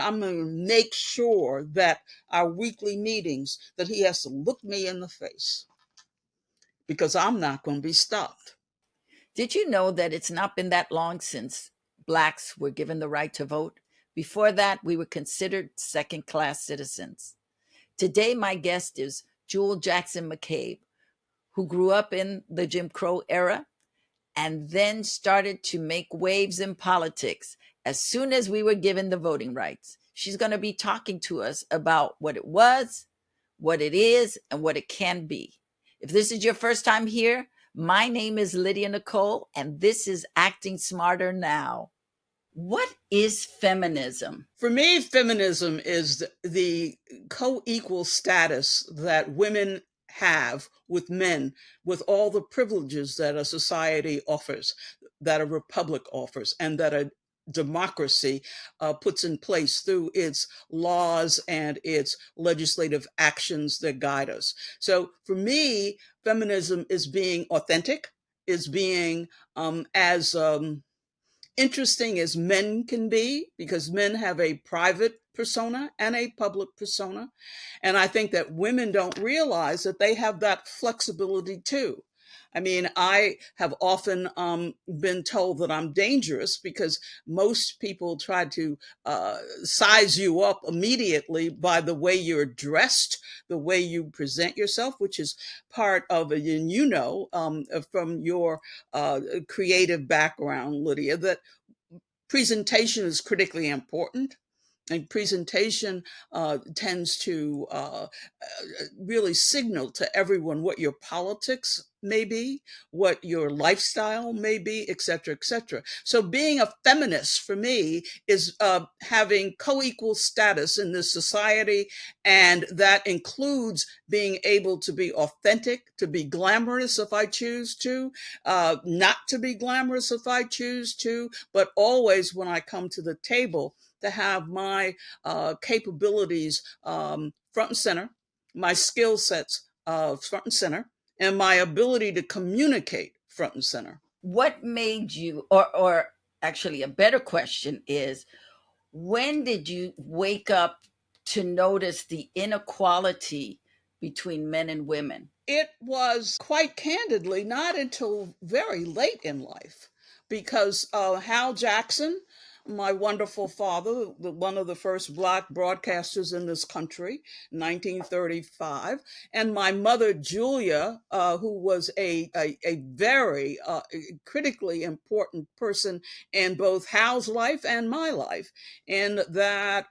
I'm going to make sure that our weekly meetings, that he has to look me in the face, because I'm not going to be stopped. Did you know that it's not been that long since Blacks were given the right to vote? Before that, we were considered second class citizens. Today, my guest is Jewell Jackson McCabe, who grew up in the Jim Crow era and then started to make waves in politics as soon as we were given the voting rights. She's going to be talking to us about what it was, what it is, and what it can be. If this is your first time here, my name is Lydia Nicole, and this is Acting Smarter Now. What is feminism? For me, feminism is the co-equal status that women have with men, with all the privileges that a society offers, that a republic offers, and that a democracy puts in place through its laws and its legislative actions that guide us. So for me, feminism is being authentic, is being as interesting as men can be, because men have a private persona and a public persona. And I think that women don't realize that they have that flexibility too. I mean, I have often been told that I'm dangerous because most people try to size you up immediately by the way you're dressed, the way you present yourself, which is part of it. And from your creative background, Lydia, that presentation is critically important. And presentation tends to really signal to everyone what your politics may be, what your lifestyle may be, et cetera, et cetera. So being a feminist for me is having co-equal status in this society. And that includes being able to be authentic, to be glamorous if I choose to, not to be glamorous if I choose to, but always when I come to the table, to have my capabilities front and center, my skill sets front and center, and my ability to communicate front and center. What made you, or actually, a better question is, when did you wake up to notice the inequality between men and women? It was quite candidly not until very late in life, because Hal Jackson, my wonderful father, one of the first Black broadcasters in this country, 1935, and my mother, Julia, who was a very critically important person in both Hal's life and my life, in that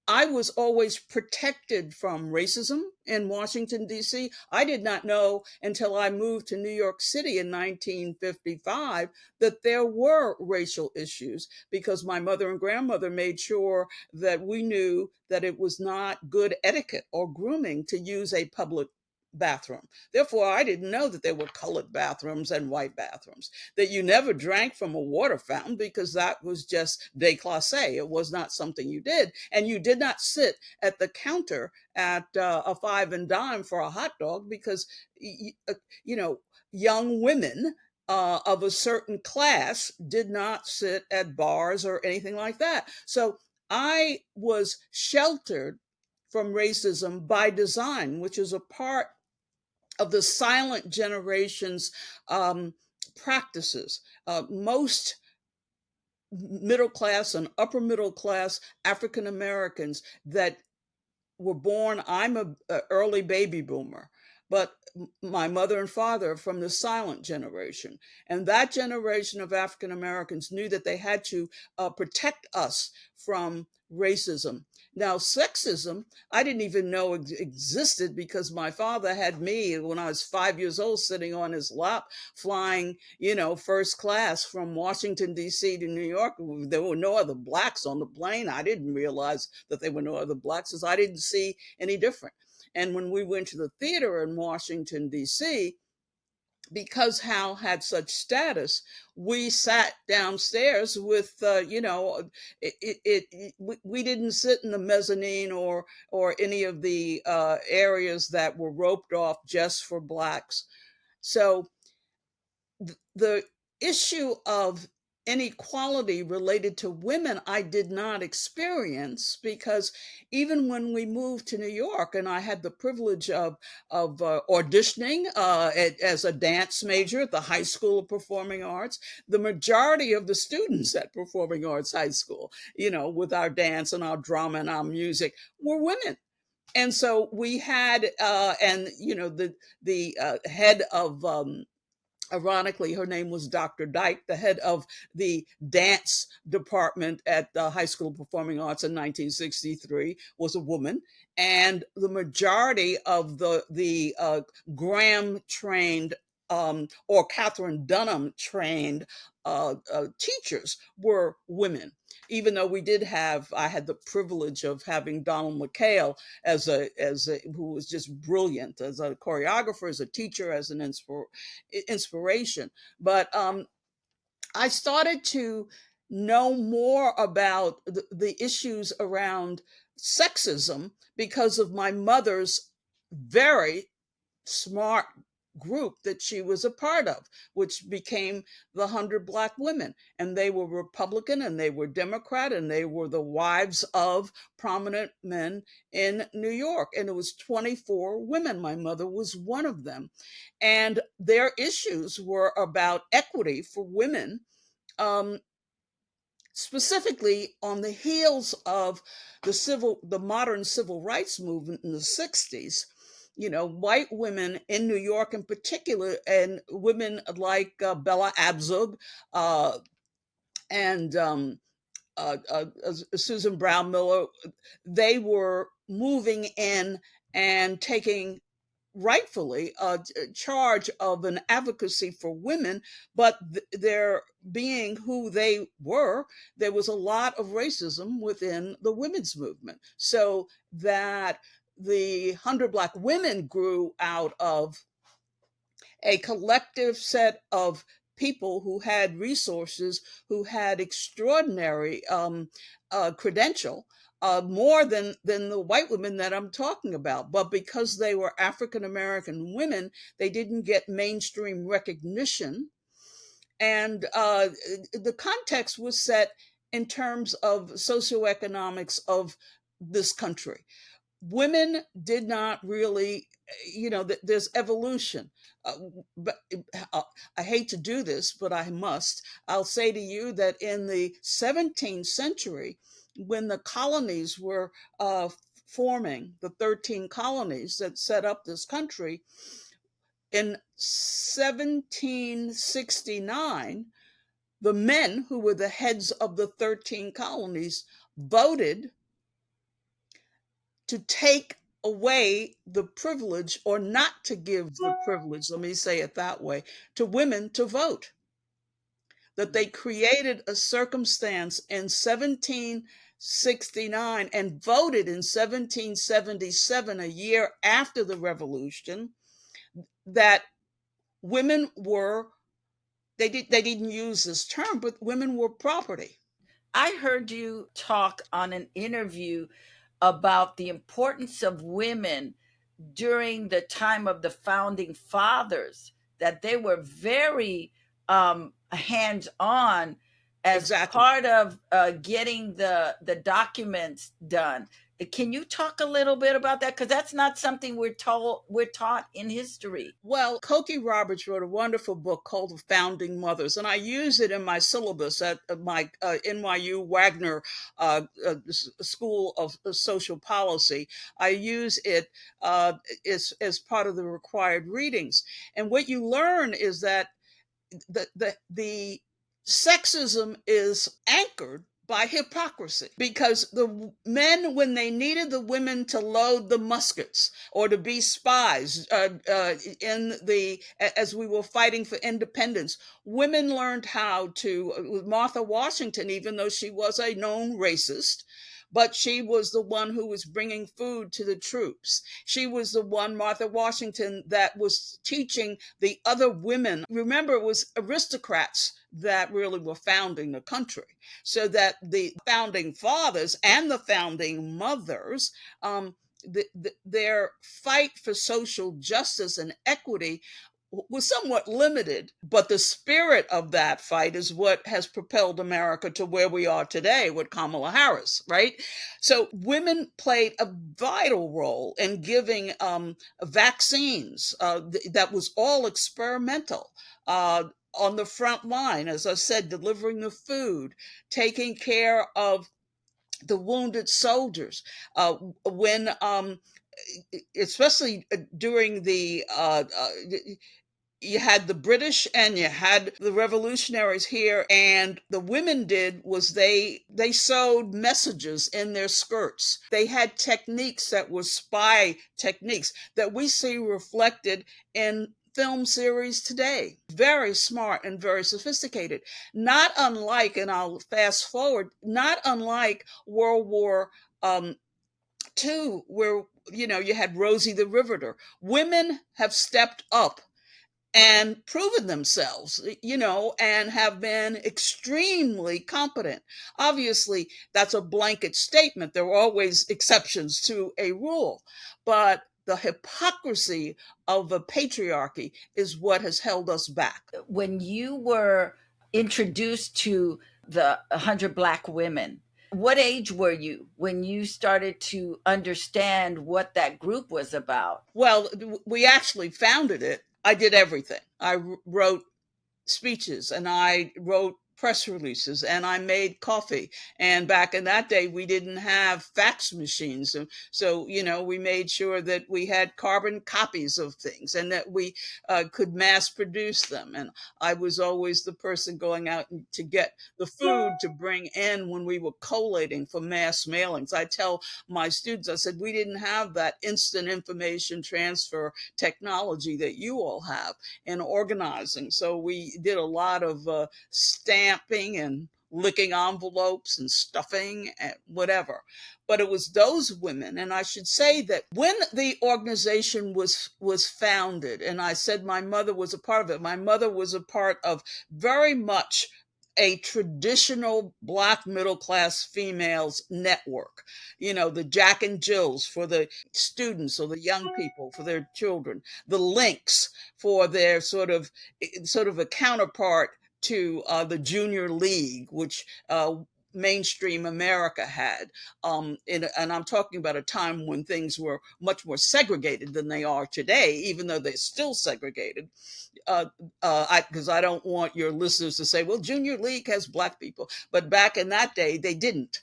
I was always protected from racism in Washington, D.C. I did not know until I moved to New York City in 1955 that there were racial issues, because my mother and grandmother made sure that we knew that it was not good etiquette or grooming to use a public bathroom. Therefore, I didn't know that there were colored bathrooms and white bathrooms, that you never drank from a water fountain because that was just déclassé. It was not something you did. And you did not sit at the counter at a five and dime for a hot dog, because, you know, young women of a certain class did not sit at bars or anything like that. So I was sheltered from racism by design, which is a part of the silent generation's practices. Most middle class and upper middle class African Americans that were born, I'm a early baby boomer, but my mother and father are from the silent generation. And that generation of African Americans knew that they had to protect us from racism. Now, sexism, I didn't even know existed, because my father had me when I was 5 years old sitting on his lap, flying, first class from Washington, D.C. to New York. There were no other Blacks on the plane. I didn't realize that there were no other Blacks, because I didn't see any different. And when we went to the theater in Washington, D.C., because Hal had such status, we sat downstairs with, we didn't sit in the mezzanine or any of the areas that were roped off just for Blacks. So the issue of inequality related to women I did not experience, because even when we moved to New York and I had the privilege of auditioning as a dance major at the High School of Performing Arts, the majority of the students at Performing Arts High School, with our dance and our drama and our music, were women. And so we had, and the head of ironically, her name was Dr. Dyke, the head of the dance department at the High School of Performing Arts in 1963, was a woman. And the majority of the Graham trained or Catherine Dunham trained teachers were women. Even though I had the privilege of having Donald McHale who was just brilliant as a choreographer, as a teacher, as an inspiration. But I started to know more about the issues around sexism because of my mother's very smart group that she was a part of, which became the 100 Black Women. And they were Republican and they were Democrat and they were the wives of prominent men in New York. And it was 24 women. My mother was one of them. And their issues were about equity for women, um, specifically on the heels of the modern civil rights movement in the 60s. White women in New York in particular, and women like Bella Abzug and Susan Brown Miller, they were moving in and taking rightfully charge of an advocacy for women, but their being who they were, there was a lot of racism within the women's movement. So that the 100 Black Women grew out of a collective set of people who had resources, who had extraordinary credential, more than the white women that I'm talking about. But because they were African American women, they didn't get mainstream recognition. And the context was set in terms of socioeconomics of this country. Women did not really, there's evolution. But I hate to do this, but I must. I'll say to you that in the 17th century, when the colonies were forming, the 13 colonies that set up this country, in 1769, the men who were the heads of the 13 colonies voted to take away the privilege, or not to give the privilege, let me say it that way, to women to vote. That they created a circumstance in 1769 and voted in 1777, a year after the revolution, that women were, they didn't use this term, but women were property. I heard you talk on an interview about the importance of women during the time of the founding fathers, that they were very hands on as Exactly. part of getting the documents done. Can you talk a little bit about that? Because that's not something we're taught in history. Well, Cokie Roberts wrote a wonderful book called The Founding Mothers, and I use it in my syllabus at my NYU Wagner School of Social Policy. I use it as part of the required readings. And what you learn is that the sexism is anchored by hypocrisy, because the men, when they needed the women to load the muskets or to be spies as we were fighting for independence, women learned how to, Martha Washington, even though she was a known racist, but she was the one who was bringing food to the troops. She was the one, Martha Washington, that was teaching the other women. Remember, it was aristocrats that really were founding the country. So that the founding fathers and the founding mothers, their fight for social justice and equity was somewhat limited, but the spirit of that fight is what has propelled America to where we are today with Kamala Harris, right? So women played a vital role in giving vaccines that was all experimental. On the front line, as I said, delivering the food, taking care of the wounded soldiers. When especially during the you had the British and you had the revolutionaries here, and the women did was they sewed messages in their skirts. They had techniques that were spy techniques that we see reflected in film series today. Very smart and very sophisticated. Not unlike, and I'll fast forward, not unlike World War II, where you had Rosie the Riveter. Women have stepped up and proven themselves, and have been extremely competent. Obviously, that's a blanket statement. There are always exceptions to a rule, but the hypocrisy of the patriarchy is what has held us back. When you were introduced to the 100 Black women, what age were you when you started to understand what that group was about? Well, we actually founded it. I did everything. I wrote speeches and I wrote press releases and I made coffee. And back in that day, we didn't have fax machines. So, we made sure that we had carbon copies of things and that we could mass produce them. And I was always the person going out to get the food to bring in when we were collating for mass mailings. I tell my students, I said, we didn't have that instant information transfer technology that you all have in organizing. So we did a lot of stamping and licking envelopes and stuffing and whatever. But it was those women, and I should say that when the organization was founded, and I said my mother was a part of it, my mother was a part of very much a traditional Black middle class females network. The Jack and Jills for the students or the young people, for their children, the Links for their sort of a counterpart to the Junior League, which mainstream America had. And I'm talking about a time when things were much more segregated than they are today, even though they're still segregated. Because I don't want your listeners to say, well, Junior League has Black people. But back in that day, they didn't.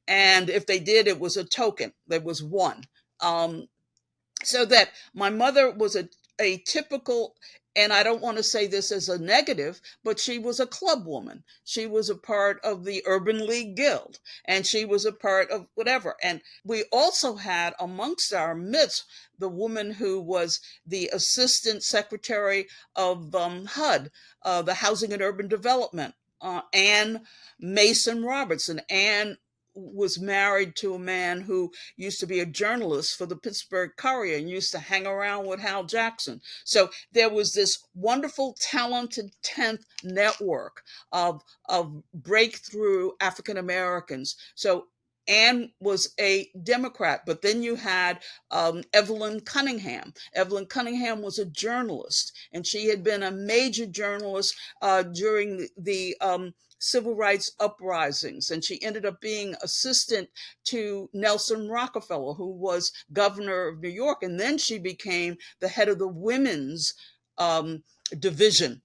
And if they did, it was a token. There was one. So that my mother was a typical, and I don't want to say this as a negative, but she was a club woman. She was a part of the Urban League Guild, and she was a part of whatever. And we also had amongst our midst the woman who was the assistant secretary of HUD, the Housing and Urban Development, Ann Mason Robertson. Ann was married to a man who used to be a journalist for the Pittsburgh Courier and used to hang around with Hal Jackson. So there was this wonderful, talented 10th network of breakthrough African Americans. So Anne was a Democrat, but then you had Evelyn Cunningham. Evelyn Cunningham was a journalist, and she had been a major journalist during the civil rights uprisings, and she ended up being assistant to Nelson Rockefeller, who was governor of New York, and then she became the head of the women's division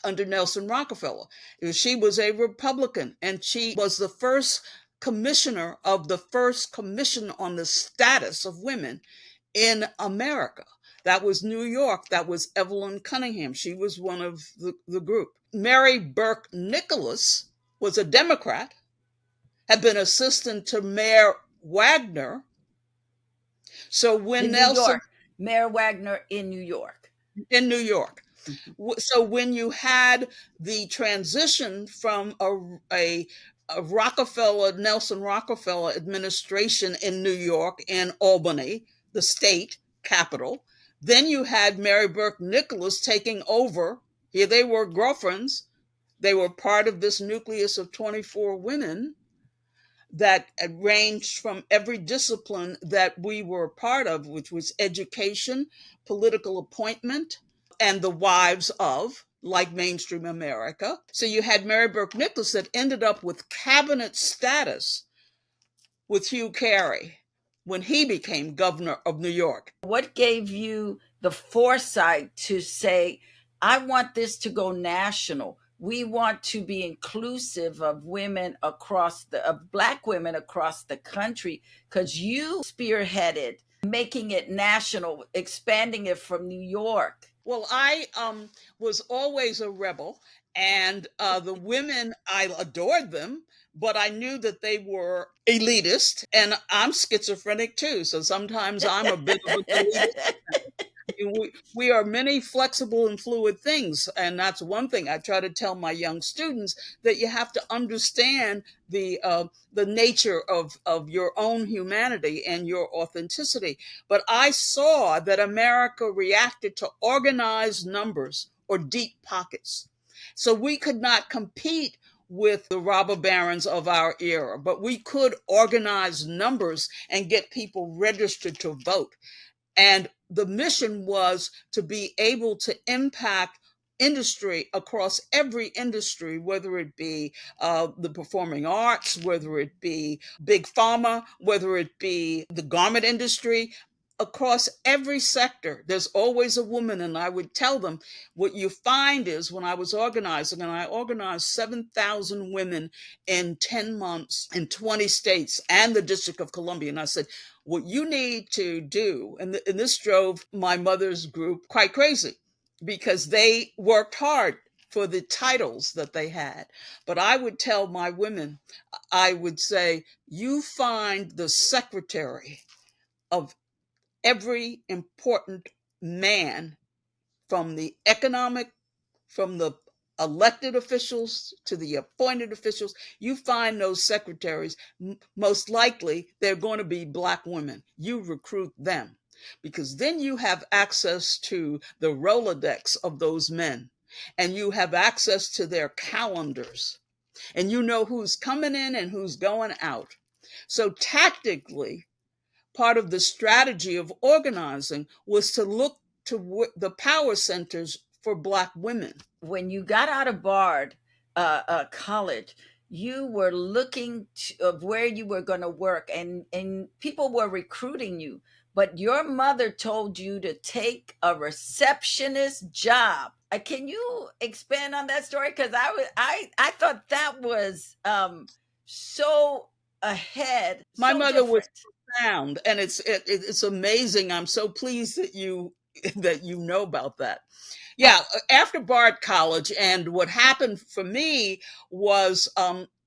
under Nelson Rockefeller. She was a Republican, and she was the first commissioner of the first commission on the status of women in America. That was New York. That was Evelyn Cunningham. She was one of the group. Mary Burke Nicholas was a Democrat, had been assistant to Mayor Wagner. So when In New York, Mayor Wagner in New York. In New York. So when you had the transition from a Nelson Rockefeller administration in New York and Albany, the state capital, then you had Mary Burke Nicholas taking over. Here they were girlfriends. They were part of this nucleus of 24 women that ranged from every discipline that we were a part of, which was education, political appointment, and the wives of, like mainstream America. So you had Mary Burke Nicholas that ended up with cabinet status with Hugh Carey when he became governor of New York. What gave you the foresight to say, I want this to go national? We want to be inclusive of women of Black women across the country, because you spearheaded making it national, expanding it from New York. Well, I was always a rebel, and the women, I adored them, but I knew that they were elitist, and I'm schizophrenic too. So sometimes I'm a bit of an elitist. We are many flexible and fluid things, and that's one thing I try to tell my young students, that you have to understand the nature of your own humanity and your authenticity. But I saw that America reacted to organized numbers or deep pockets, so we could not compete with the robber barons of our era, but we could organize numbers and get people registered to vote. And the mission was to be able to impact industry across every industry, whether it be the performing arts, whether it be big pharma, whether it be the garment industry. Across every sector, there's always a woman. And I would tell them, what you find is, when I was organizing, and I organized 7,000 women in 10 months in 20 states and the District of Columbia. And I said, what you need to do, and this drove my mother's group quite crazy, because they worked hard for the titles that they had. But I would tell my women, I would say, you find the secretary of every important man, from the economic, from the elected officials to the appointed officials. You find those secretaries, most likely they're going to be Black women. You recruit them, because then you have access to the Rolodex of those men, and you have access to their calendars, and you know who's coming in and who's going out. So tactically, part of the strategy of organizing was to look to the power centers for Black women. When you got out of Bard college, you were looking of where you were going to work, and people were recruiting you. But your mother told you to take a receptionist job. Can you expand on that story? Because I thought that was so ahead, My so mother was different. profound, and it's amazing. I'm so pleased that you that you know about that. Yeah, after Bard College, and what happened for me was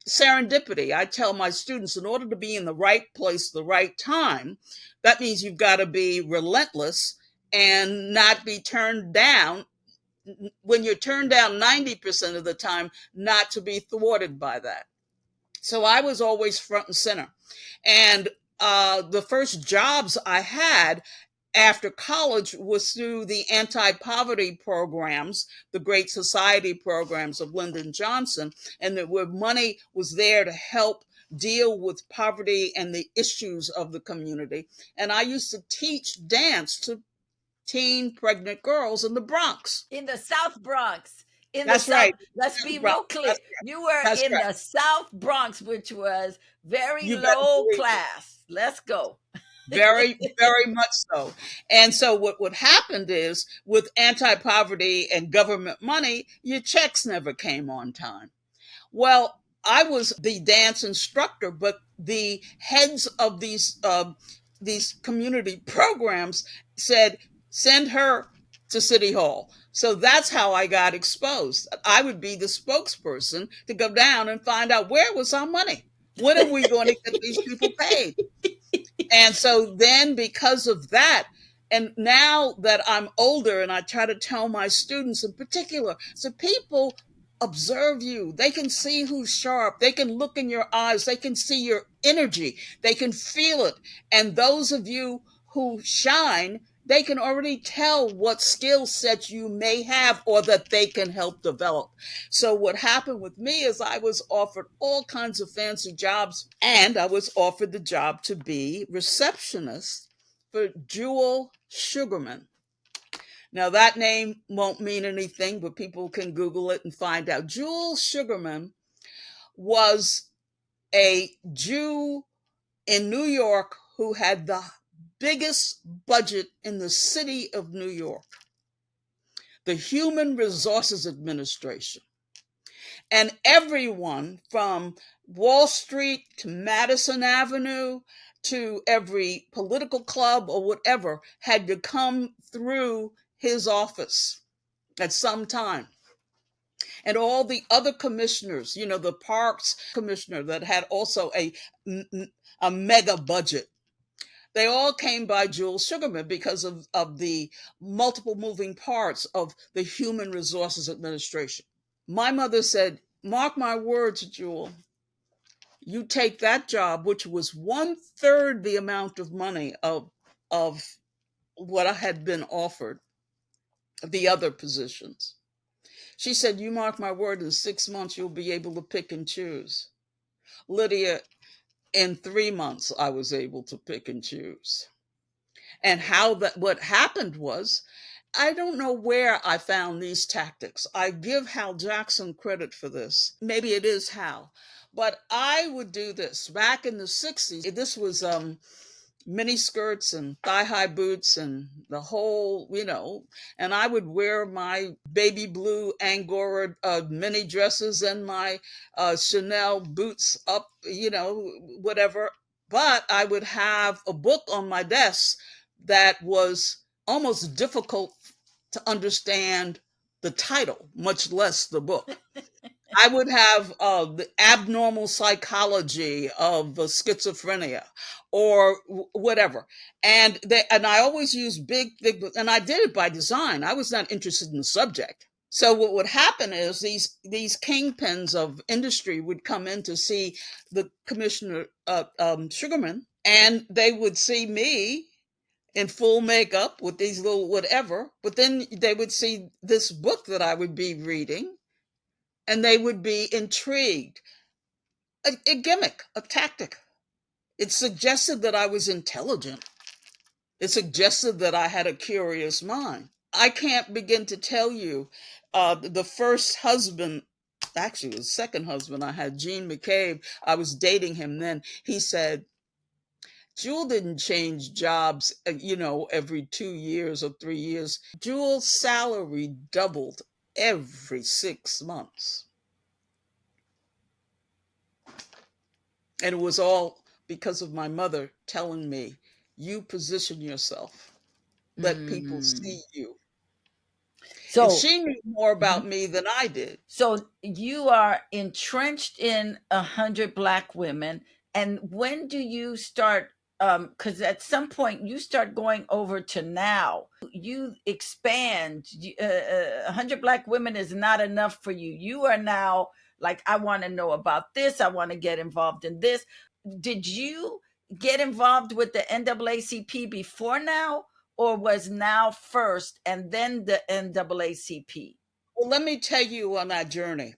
serendipity. I tell my students, in order to be in the right place, the right time, that means you've got to be relentless and not be turned down. When you're turned down 90% of the time, not to be thwarted by that. So I was always front and center. And the first jobs I had after college was through the anti-poverty programs, the Great Society programs of Lyndon Johnson, and that where money was there to help deal with poverty and the issues of the community. And I used to teach dance to teen pregnant girls in the Bronx. In the South Bronx. In the That's South, right. let's be real clear. You were That's in right. the South Bronx, which was very You better low believe it. class. Let's go. Very, very much so. And so what happened is, with anti-poverty and government money, your checks never came on time. Well, I was the dance instructor, but the heads of these community programs said, send her to City Hall. So that's how I got exposed. I would be the spokesperson to go down and find out, where was our money? When are we going to get these people paid? And so then, because of that, and now that I'm older, and I try to tell my students in particular, so people observe you. They can see who's sharp. They can look in your eyes. They can see your energy. They can feel it. And those of you who shine, they can already tell what skill sets you may have, or that they can help develop. So what happened with me is, I was offered all kinds of fancy jobs, and I was offered the job to be receptionist for Jewel Sugarman. Now, that name won't mean anything, but people can Google it and find out. Jewel Sugarman was a Jew in New York who had the biggest budget in the city of New York, the Human Resources Administration. And everyone from Wall Street to Madison Avenue to every political club or whatever had to come through his office at some time. And all the other commissioners, the parks commissioner that had also a mega budget, they all came by Jewel Sugarman because of the multiple moving parts of the Human Resources Administration. My mother said, mark my words, Jewel, you take that job, which was 1/3 the amount of money of what I had been offered, the other positions. She said, you mark my word, in 6 months, you'll be able to pick and choose. Lydia, in 3 months, I was able to pick and choose. And what happened was, I don't know where I found these tactics. I give Hal Jackson credit for this. Maybe it is Hal. But I would do this back in the 60s. This was mini skirts and thigh-high boots and the whole, and I would wear my baby blue Angora mini dresses and my Chanel boots up, whatever. But I would have a book on my desk that was almost difficult to understand the title, much less the book. I would have the abnormal psychology of schizophrenia or whatever. And I always use big, and I did it by design. I was not interested in the subject. So what would happen is these kingpins of industry would come in to see the commissioner, Sugarman, and they would see me in full makeup with these little whatever, but then they would see this book that I would be reading and they would be intrigued. A gimmick, a tactic. It suggested that I was intelligent. It suggested that I had a curious mind. I can't begin to tell you the first husband, actually the second husband I had, Gene McCabe, I was dating him then. He said, Jewel didn't change jobs, every 2 years or 3 years. Jewel's salary doubled every 6 months. And it was all because of my mother telling me, you position yourself, let people see you. So, and she knew more about me than I did. So you are entrenched in 100 Black women. And when do you start? Because at some point you start going over to now. You expand. 100 Black women is not enough for you. You are now like, I want to know about this. I want to get involved in this. Did you get involved with the NAACP before now? Or was now first and then the NAACP? Well, let me tell you on that journey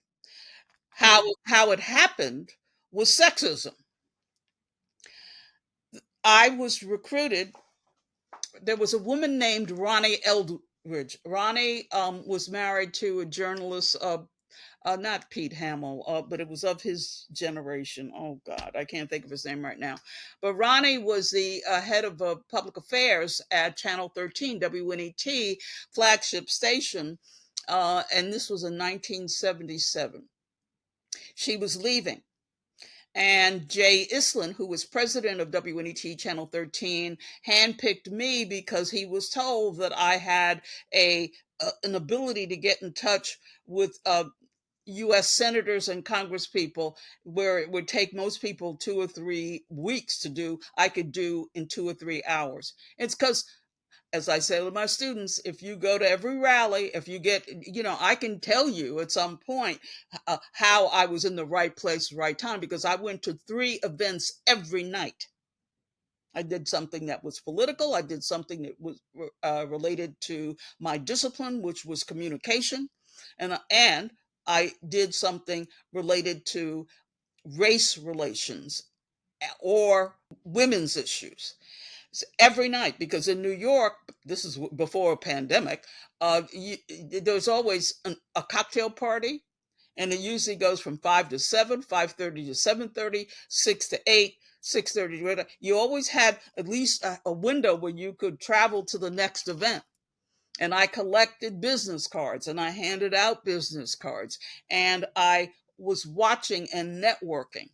how it happened was sexism. I was recruited. There was a woman named Ronnie Eldridge. Ronnie was married to a journalist, not Pete Hamill, but it was of his generation. Oh God, I can't think of his name right now. But Ronnie was the head of public affairs at Channel 13, WNET flagship station, and this was in 1977. She was leaving. And Jay Islin, who was president of WNET Channel 13, handpicked me because he was told that I had an ability to get in touch with U.S. senators and congresspeople, where it would take most people 2 or 3 weeks to do, I could do in 2 or 3 hours. It's because, as I say to my students, if you go to every rally, if you get, I can tell you at some point how I was in the right place, right time, because I went to 3 events every night. I did something that was political. I did something that was related to my discipline, which was communication. And I did something related to race relations or women's issues. every night, because in New York, this is before a pandemic, there's always a cocktail party, and it usually goes from 5 to 7, 5:30 to 7:30, 6 to 8, 6:30 to 8. You always had at least a window where you could travel to the next event. And I collected business cards and I handed out business cards and I was watching and networking.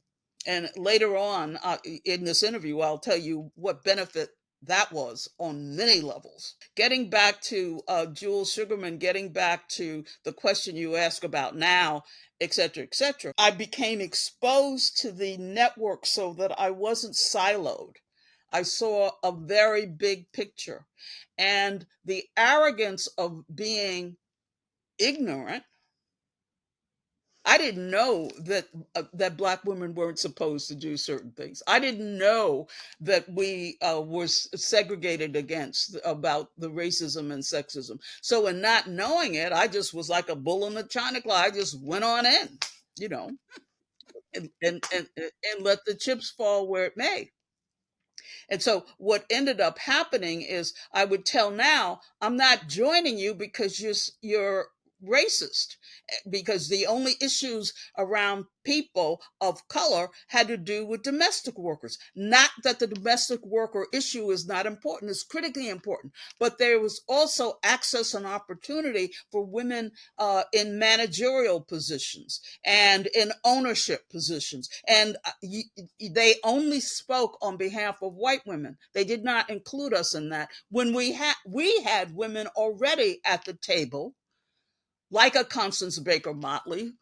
And later on in this interview, I'll tell you what benefit that was on many levels. Getting back to Jewel Sugarman, getting back to the question you ask about now, et cetera, et cetera, I became exposed to the network so that I wasn't siloed. I saw a very big picture. And the arrogance of being ignorant, I didn't know that Black women weren't supposed to do certain things. I didn't know that we were segregated against about the racism and sexism. So in not knowing it, I just was like a bull in a china closet. I just went on in, you know, and let the chips fall where it may. And so what ended up happening is I would tell now, I'm not joining you because you're racist, because the only issues around people of color had to do with domestic workers. Not that the domestic worker issue is not important, it's critically important, but there was also access and opportunity for women in managerial positions and in ownership positions. And they only spoke on behalf of white women. They did not include us in that. When we had women already at the table, like a Constance Baker Motley,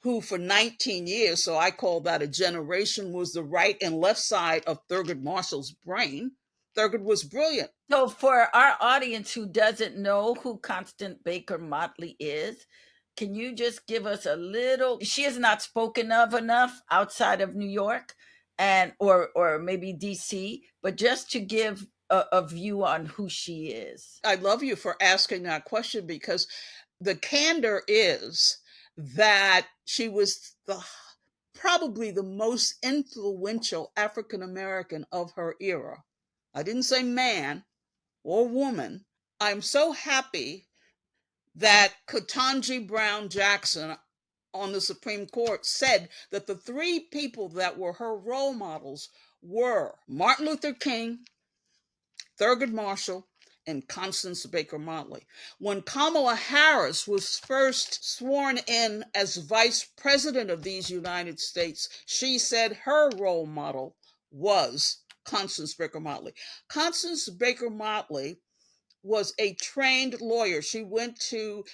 who for 19 years, so I call that a generation, was the right and left side of Thurgood Marshall's brain. Thurgood was brilliant. So, for our audience who doesn't know who Constant Baker Motley is, can you just give us a little? She is not spoken of enough outside of New York, and or maybe DC, but just to give a view on who she is. I love you for asking that question, because the candor is that she was probably the most influential African American of her era. I didn't say man or woman. I'm so happy that Ketanji Brown Jackson on the Supreme Court said that the three people that were her role models were Martin Luther King, Thurgood Marshall, and Constance Baker Motley. When Kamala Harris was first sworn in as vice president of these United States, she said her role model was Constance Baker Motley. Constance Baker Motley was a trained lawyer. She went to,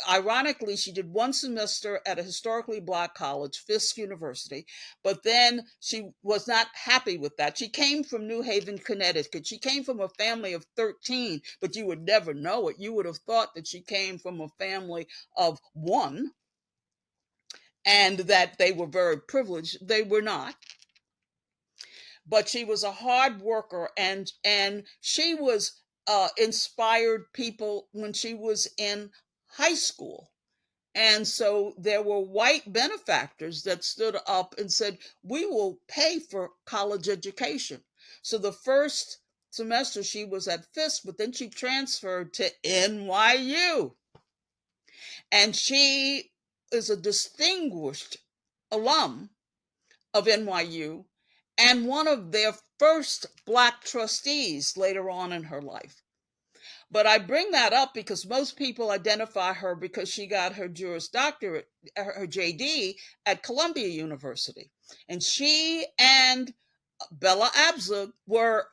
ironically, she did one semester at a historically Black college, Fisk University, but then she was not happy with that. She came from New Haven, Connecticut. She came from a family of 13, but you would never know it. You would have thought that she came from a family of one and that they were very privileged. They were not. But she was a hard worker, and she was inspired people when she was in high school. And so there were white benefactors that stood up and said, we will pay for college education. So the first semester she was at Fisk, but then she transferred to NYU. And she is a distinguished alum of NYU and one of their first Black trustees later on in her life. But I bring that up because most people identify her because she got her Juris Doctorate, her JD, at Columbia University. And she and Bella Abzug were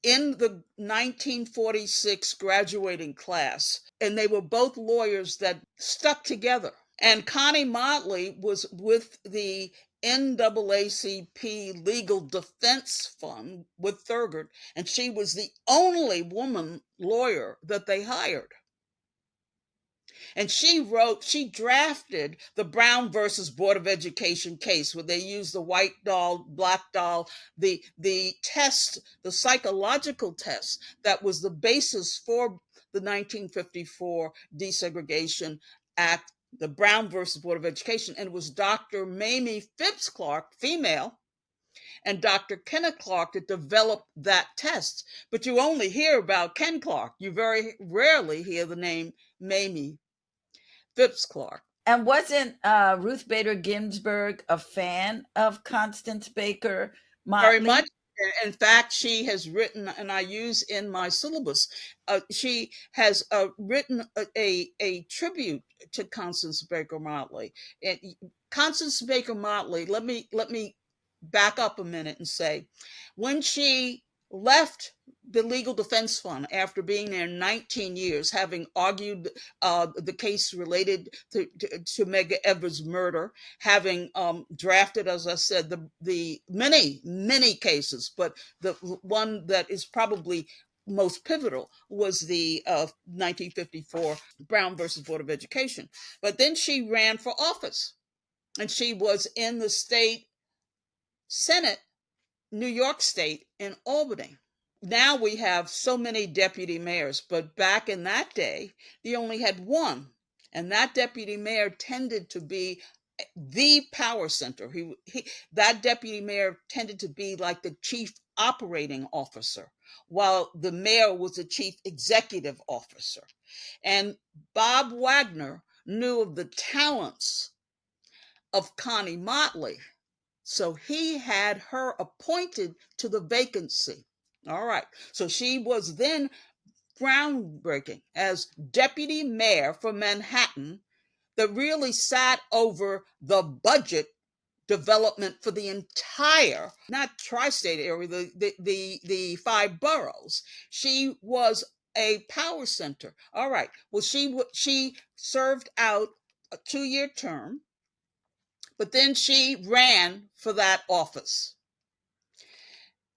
in the 1946 graduating class, and they were both lawyers that stuck together. And Connie Motley was with the NAACP Legal Defense Fund with Thurgood, and she was the only woman lawyer that they hired. And she drafted the Brown versus Board of Education case where they used the white doll, black doll, the test, the psychological test that was the basis for the 1954 Desegregation Act, the Brown versus Board of Education. And it was Dr. Mamie Phipps Clark, female, and Dr. Kenneth Clark that developed that test. But you only hear about Ken Clark. You very rarely hear the name Mamie Phipps Clark. And wasn't Ruth Bader Ginsburg a fan of Constance Baker Very much. Motley? In fact, she has written, and I use in my syllabus, she has written a tribute to Constance Baker Motley. And Constance Baker Motley, let me back up a minute and say, when she left the Legal Defense Fund after being there 19 years, having argued the case related to Medgar Evers' murder, having drafted, as I said, the many cases, but the one that is probably most pivotal was the 1954 Brown versus Board of Education. But then she ran for office, and she was in the state Senate, New York State, in Albany. Now we have so many deputy mayors, but back in that day, they only had one. And that deputy mayor tended to be the power center. That deputy mayor tended to be like the chief operating officer, while the mayor was the chief executive officer. And Bob Wagner knew of the talents of Connie Motley, so he had her appointed to the vacancy. All right. So she was then groundbreaking as deputy mayor for Manhattan, that really sat over the budget development for the entire, not tri-state area, the five boroughs. She was a power center. All right. Well, she served out a 2-year term, but then she ran for that office.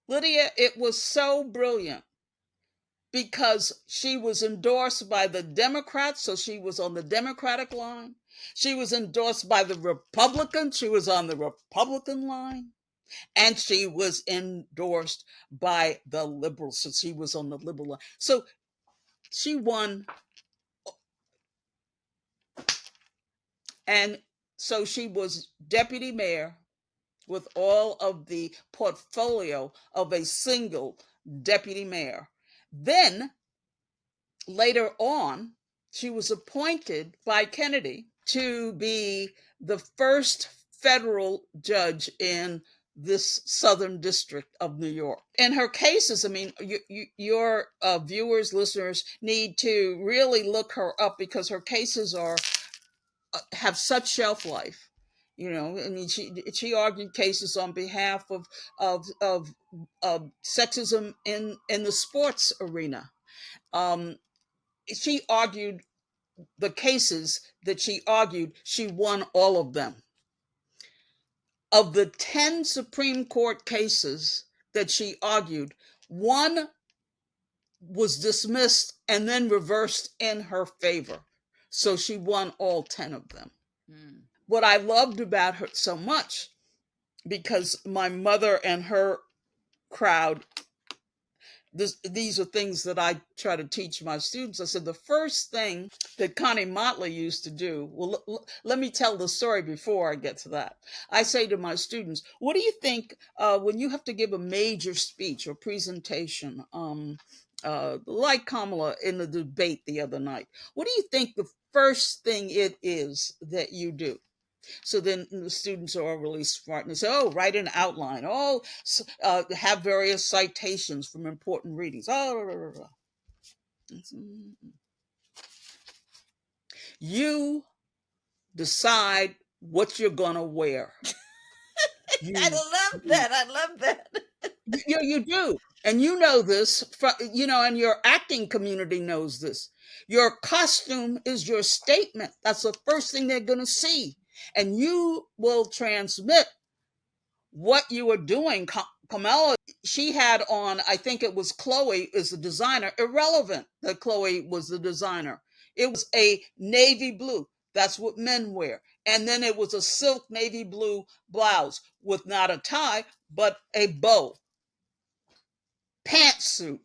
Lydia, it was so brilliant because she was endorsed by the Democrats, so she was on the Democratic line. She was endorsed by the Republicans, she was on the Republican line. And she was endorsed by the liberals, so she was on the liberal line. So she won. And so she was deputy mayor with all of the portfolio of a single deputy mayor. Then later on, she was appointed by Kennedy to be the first federal judge in this Southern District of New York. In her cases, I mean, your viewers, listeners need to really look her up, because her cases have such shelf life. You know, I mean, she argued cases on behalf of sexism in the sports arena. She argued the cases that she argued, she won all of them. Of the 10 Supreme Court cases that she argued, one was dismissed and then reversed in her favor. So she won all 10 of them. What I loved about her so much, because my mother and her crowd, these are things that I try to teach my students. I said, the first thing that Connie Motley used to do, well, let me tell the story before I get to that. I say to my students, what do you think when you have to give a major speech or presentation, like Kamala in the debate the other night, what do you think the first thing it is that you do? So then the students are really smart and they say, oh, write an outline. Oh, have various citations from important readings. Oh, you decide what you're going to wear. I love that. I love that. You do. And you know this, and your acting community knows this. Your costume is your statement. That's the first thing they're going to see. And you will transmit what you were doing. Kamala, she had on, I think it was Chloe is the designer. Irrelevant that Chloe was the designer. It was a navy blue. That's what men wear. And then it was a silk navy blue blouse with not a tie, but a bow. Pantsuit.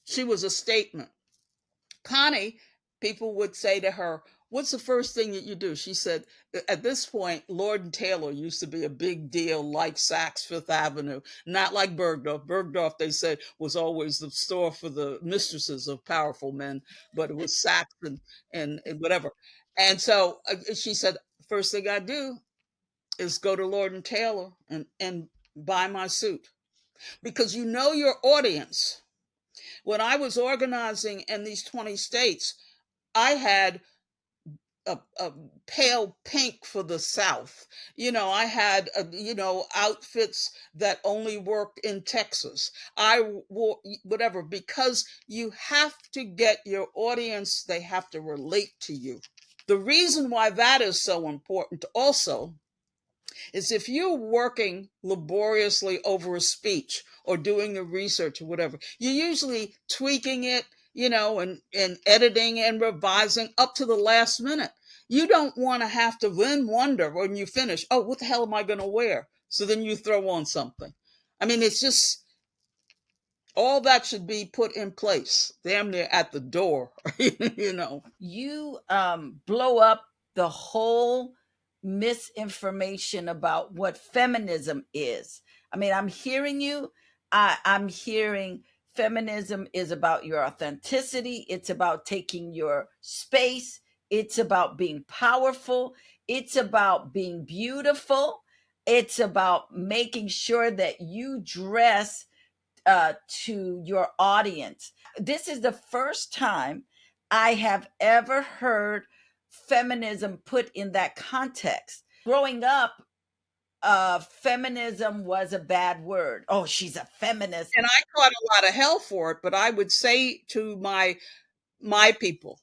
She was a statement. Connie, people would say to her, what's the first thing that you do? She said, at this point, Lord and Taylor used to be a big deal, like Saks Fifth Avenue, not like Bergdorf. Bergdorf, they said, was always the store for the mistresses of powerful men, but it was Saks and whatever. And so she said, first thing I do is go to Lord and Taylor and buy my suit, because you know your audience. When I was organizing in these 20 states, I had a pale pink for the South. I had, outfits that only worked in Texas. I wore whatever, because you have to get your audience, they have to relate to you. The reason why that is so important also is if you're working laboriously over a speech or doing the research or whatever, you're usually tweaking it, and editing and revising up to the last minute. You don't want to have to then wonder when you finish, oh, what the hell am I going to wear? So then you throw on something. I mean, it's just all that should be put in place damn near at the door. You blow up the whole misinformation about what feminism is. I mean, I'm hearing you. I'm hearing feminism is about your authenticity. It's about taking your space. It's about being powerful. It's about being beautiful. It's about making sure that you dress to your audience. This is the first time I have ever heard feminism put in that context. Growing up, feminism was a bad word. Oh, she's a feminist. And I caught a lot of hell for it, but I would say to my people,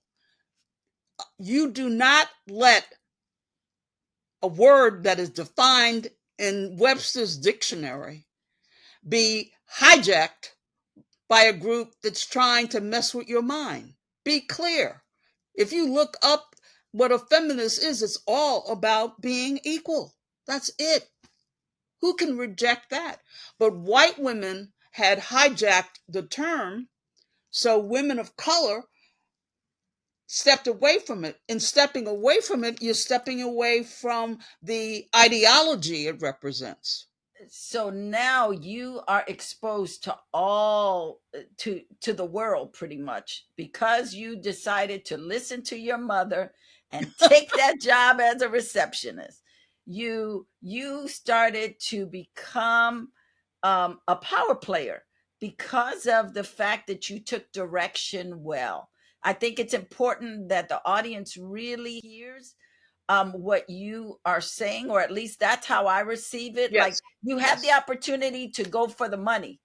you do not let a word that is defined in Webster's dictionary be hijacked by a group that's trying to mess with your mind. Be clear. If you look up what a feminist is, it's all about being equal. That's it. Who can reject that? But white women had hijacked the term, so women of color stepped away from it. In stepping away from it, you're stepping away from the ideology it represents. So now you are exposed to all to the world pretty much because you decided to listen to your mother and take that job as a receptionist. You started to become a power player because of the fact that you took direction well. I think it's important that the audience really hears what you are saying, or at least that's how I receive it. Like Yes, you had the yes. opportunity to go for the money.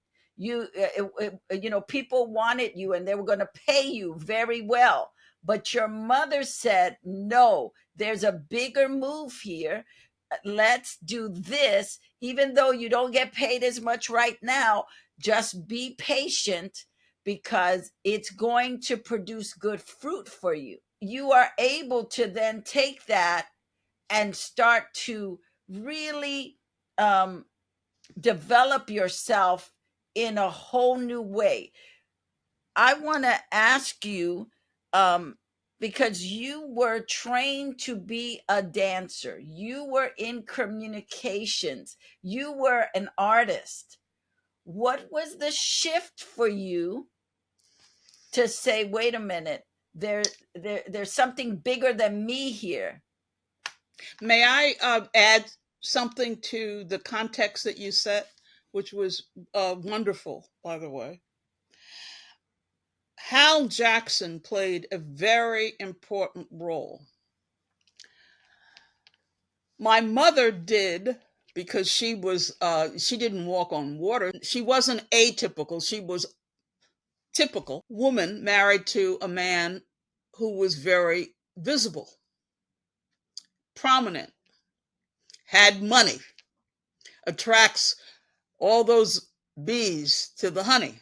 People wanted you and they were going to pay you very well. But your mother said, no, there's a bigger move here. Let's do this. Even though you don't get paid as much right now, just be patient because it's going to produce good fruit for you. You are able to then take that and start to really develop yourself in a whole new way. I want to ask you, because you were trained to be a dancer, you were in communications, you were an artist. What was the shift for you to say, wait a minute, there's something bigger than me here? May I add something to the context that you set, which was wonderful, by the way? Hal Jackson played a very important role. My mother did, because she didn't walk on water. She wasn't atypical. She was typical woman married to a man who was very visible, prominent, had money, attracts all those bees to the honey.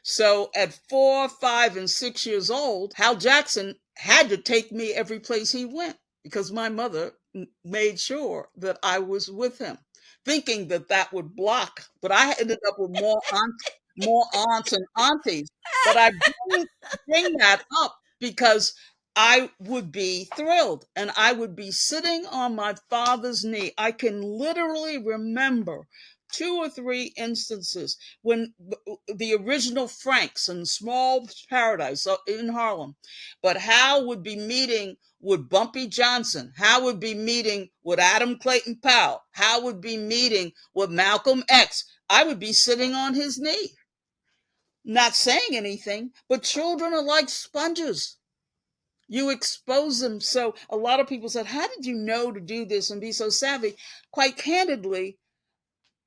So at 4, 5, and 6 years old, Hal Jackson had to take me every place he went because my mother made sure that I was with him, thinking that that would block. But I ended up with more aunts and aunties. But I bring that up because I would be thrilled, and I would be sitting on my father's knee. I can literally remember two or three instances when the original Franks in Small Paradise in Harlem, but Hal would be meeting with Bumpy Johnson. Hal would be meeting with Adam Clayton Powell. Hal would be meeting with Malcolm X. I would be sitting on his knee, not saying anything, but children are like sponges. You expose them. So a lot of people said, how did you know to do this and be so savvy? Quite candidly,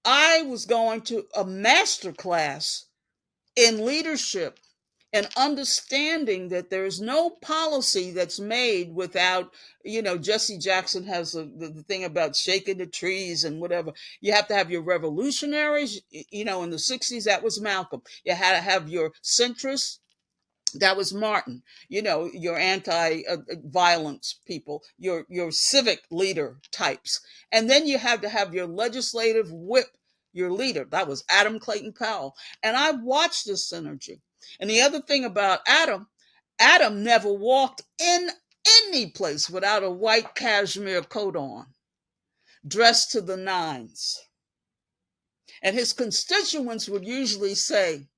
I was going to a master class in leadership and understanding that there's no policy that's made without, Jesse Jackson has the thing about shaking the trees and whatever. You have to have your revolutionaries, in the 60s, that was Malcolm. You had to have your centrists, that was Martin, your anti-violence people, your civic leader types. And then you have to have your legislative whip, your leader. That was Adam Clayton Powell. And I watched this synergy. And the other thing about Adam never walked in any place without a white cashmere coat on, dressed to the nines. And his constituents would usually say,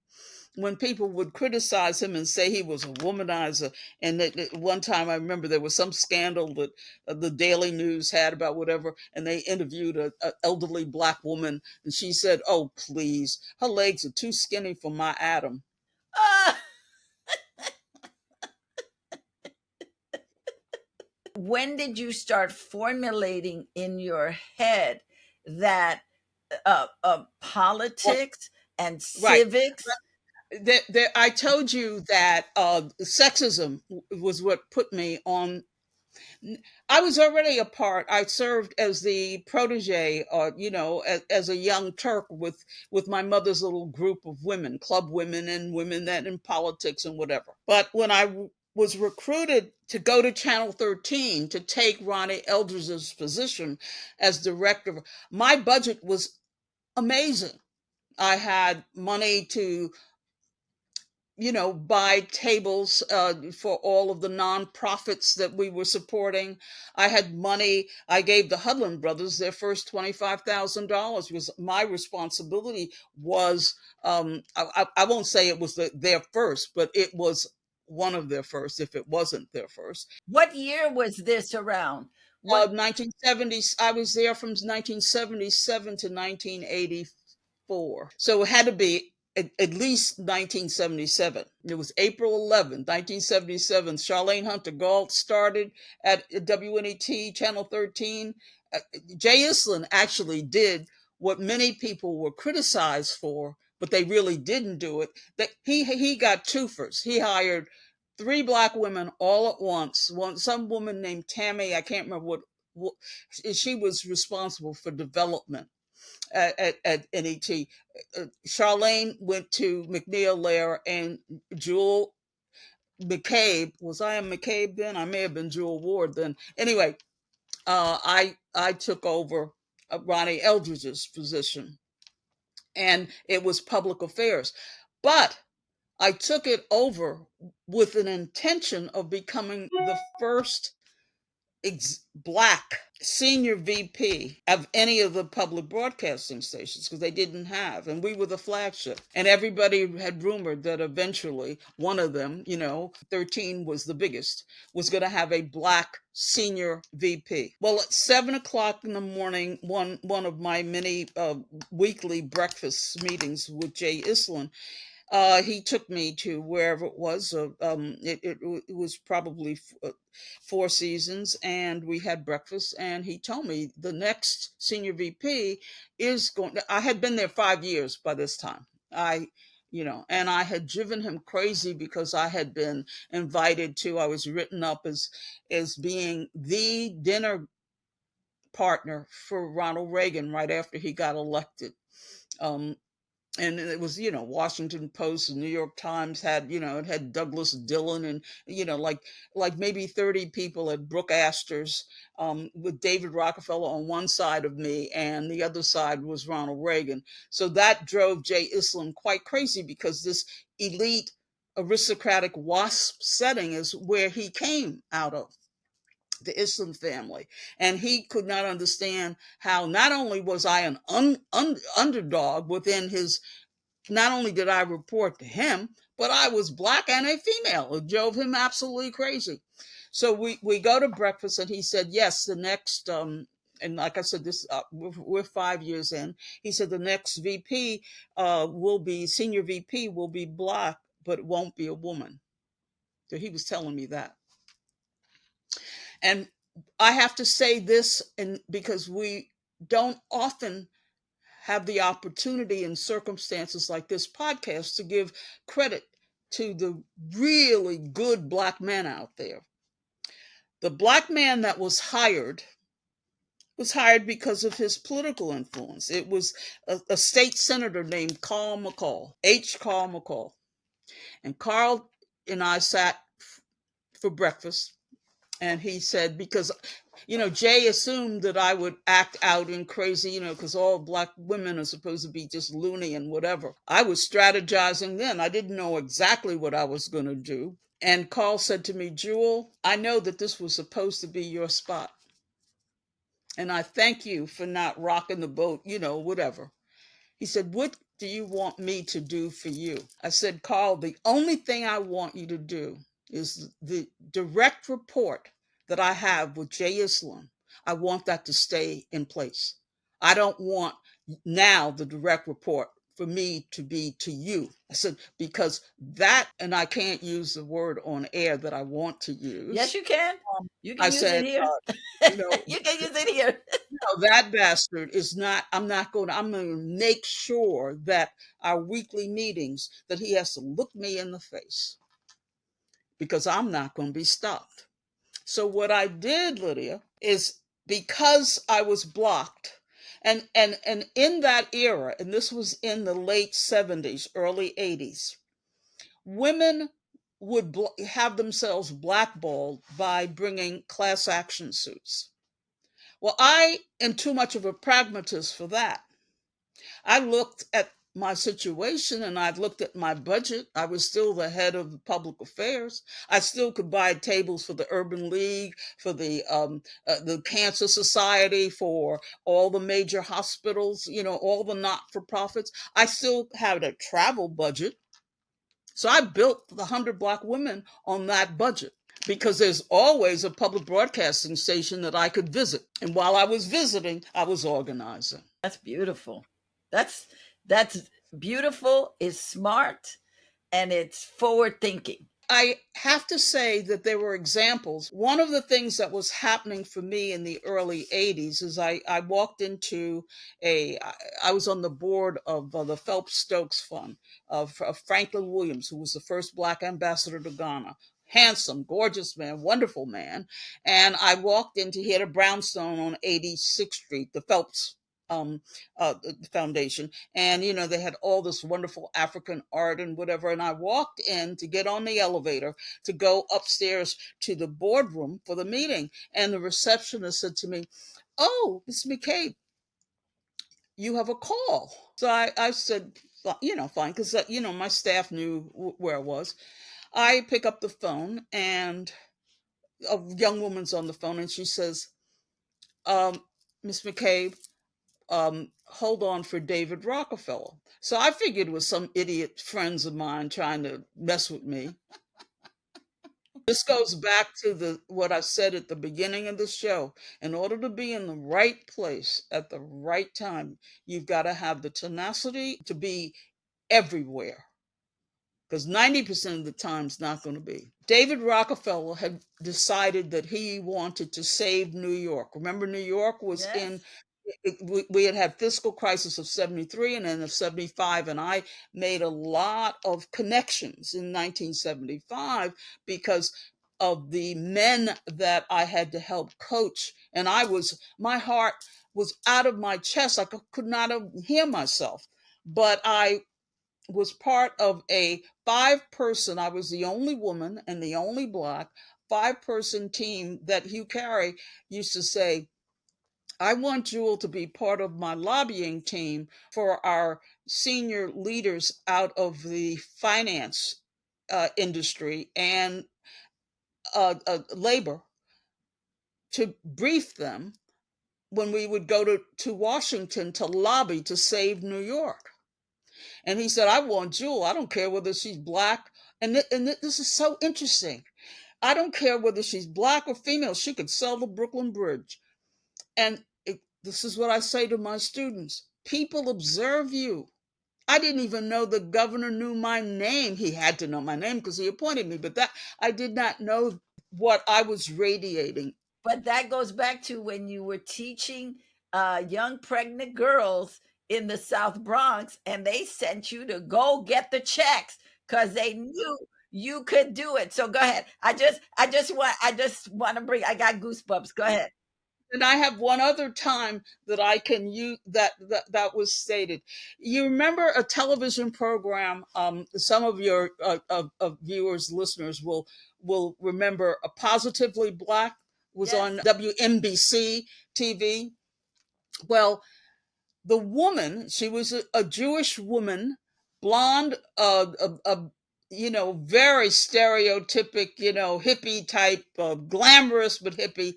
when people would criticize him and say he was a womanizer, and that one time I remember there was some scandal that the Daily News had about whatever, and they interviewed an elderly Black woman, and she said, "Oh, please, her legs are too skinny for my Adam." Ah! When did you start formulating in your head that Well, politics and right. civics? I told you that sexism was what put me on. I was already a part. I served as the protege, as a young Turk with my mother's little group of women, club women, and women that in politics and whatever. But when I was recruited to go to Channel 13 to take Ronnie Eldridge's position as director, my budget was amazing. I had money to buy tables for all of the nonprofits that we were supporting. I had money. I gave the Hudlin brothers their first $25,000. Was my responsibility was I won't say it was their first, but it was one of their first if it wasn't their first. What year was this around? What 1970s. I was there from 1977 to 1984. So it had to be at least 1977. It was April 11th, 1977. Charlene Hunter Galt started at WNET Channel 13. Jay Islin actually did what many people were criticized for, but they really didn't do it. That he got twofers. He hired three Black women all at once. Some woman named Tammy, I can't remember what she was responsible for development at NET. Charlene went to McNeil Lair, and Jewell McCabe, was I a McCabe then? I may have been Jewel Ward then. Anyway, I took over Ronnie Eldridge's position, and it was public affairs. But I took it over with an intention of becoming the first Black senior VP of any of the public broadcasting stations, because they didn't have, and we were the flagship. And everybody had rumored that eventually one of them, 13 was the biggest, was going to have a Black senior VP. Well, at 7 o'clock in the morning, one of my many weekly breakfast meetings with Jay Islin, he took me to wherever it was. It was probably Four Seasons, and we had breakfast. And he told me the next senior VP is going. I had been there 5 years by this time. And I had driven him crazy because I had been invited to. I was written up as being the dinner partner for Ronald Reagan right after he got elected. And it was, Washington Post and New York Times had, it had Douglas Dillon and, like maybe 30 people at Brooke Astor's, with David Rockefeller on one side of me, and the other side was Ronald Reagan. So that drove Jay Islin quite crazy, because this elite aristocratic WASP setting is where he came out of, the Islam family. And he could not understand how not only was I an underdog within his, not only did I report to him, but I was black and a female. It drove him absolutely crazy. So we go to breakfast, and he said, yes, the next, and like I said, this we're 5 years in. He said the next VP will be, senior VP will be black, but it won't be a woman. So he was telling me that. And I have to say this, and because we don't often have the opportunity in circumstances like this podcast to give credit to the really good black men out there. The black man that was hired because of his political influence. It was a state senator named Carl McCall, H. Carl McCall. And Carl and I sat for breakfast, and he said, because Jay assumed that I would act out in crazy, because all black women are supposed to be just loony and whatever. I was strategizing then. I didn't know exactly what I was going to do. And Carl said to me, Jewel, I know that this was supposed to be your spot. And I thank you for not rocking the boat, whatever. He said, what do you want me to do for you? I said, Carl, the only thing I want you to do is the direct report that I have with Jay Islam. I want that to stay in place. I don't want now the direct report for me to be to you. I said, because that, and I can't use the word on air that I want to use. Yes, you can. You can I use said, it here. you know, You can use it here. that bastard is not, I'm going to make sure that our weekly meetings, that he has to look me in the face, because I'm not going to be stopped. So what I did, Lydia, is because I was blocked, and in that era, and this was in the late 70s, early 80s, women would have themselves blackballed by bringing class action suits. Well, I am too much of a pragmatist for that. I looked at my situation, and I looked at my budget. I was still the head of public affairs. I still could buy tables for the Urban League, for the Cancer Society, for all the major hospitals, all the not-for-profits. I still had a travel budget. So I built the 100 Black Women on that budget, because there's always a public broadcasting station that I could visit. And while I was visiting, I was organizing. That's beautiful. That's beautiful. It's smart, and it's forward thinking. I have to say that there were examples. One of the things that was happening for me in the early 80s is I walked into I was on the board of the Phelps Stokes Fund of Franklin Williams, who was the first Black ambassador to Ghana. Handsome, gorgeous man, wonderful man. And I walked into, he had a brownstone on 86th Street, the Phelps um, foundation. And, they had all this wonderful African art and whatever. And I walked in to get on the elevator to go upstairs to the boardroom for the meeting. And the receptionist said to me, oh, Miss McCabe, you have a call. So I said, fine, because, my staff knew where I was. I pick up the phone, and a young woman's on the phone, and she says, Miss McCabe, hold on for David Rockefeller. So I figured it was some idiot friends of mine trying to mess with me. This goes back to what I said at the beginning of the show. In order to be in the right place at the right time, you've got to have the tenacity to be everywhere, because 90% of the time it's not going to be. David Rockefeller had decided that he wanted to save New York. Remember, New York was Yes. we had fiscal crisis of 73 and then of 75, and I made a lot of connections in 1975 because of the men that I had to help coach. And my heart was out of my chest. I could not hear myself, but I was part of a 5-person, I was the only woman and the only Black 5-person team that Hugh Carey used to say, I want Jewel to be part of my lobbying team for our senior leaders out of the finance industry and labor to brief them when we would go to Washington to lobby to save New York. And he said, I want Jewel. I don't care whether she's black. And this is so interesting. I don't care whether she's black or female. She could sell the Brooklyn Bridge. And this is what I say to my students. People observe you. I didn't even know the governor knew my name. He had to know my name because he appointed me, but that I did not know what I was radiating. But that goes back to when you were teaching young pregnant girls in the South Bronx, and they sent you to go get the checks because they knew you could do it. So go ahead. I just want to bring. I got goosebumps. Go ahead. And I have one other time that I can use that was stated. You remember a television program? Some of your viewers, listeners will remember. A Positively Black was Yes. on WNBC TV. Well, the woman, she was a Jewish woman, blonde, very stereotypic, hippie type, glamorous but hippie.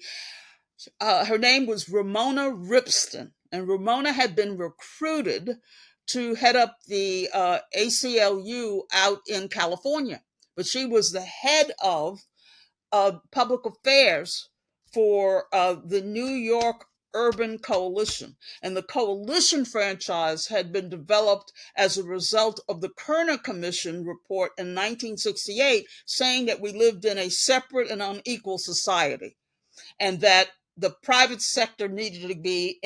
Her name was Ramona Ripston, and Ramona had been recruited to head up the ACLU out in California, but she was the head of public affairs for the New York Urban Coalition. And the coalition franchise had been developed as a result of the Kerner Commission report in 1968, saying that we lived in a separate and unequal society, and that the private sector needed to be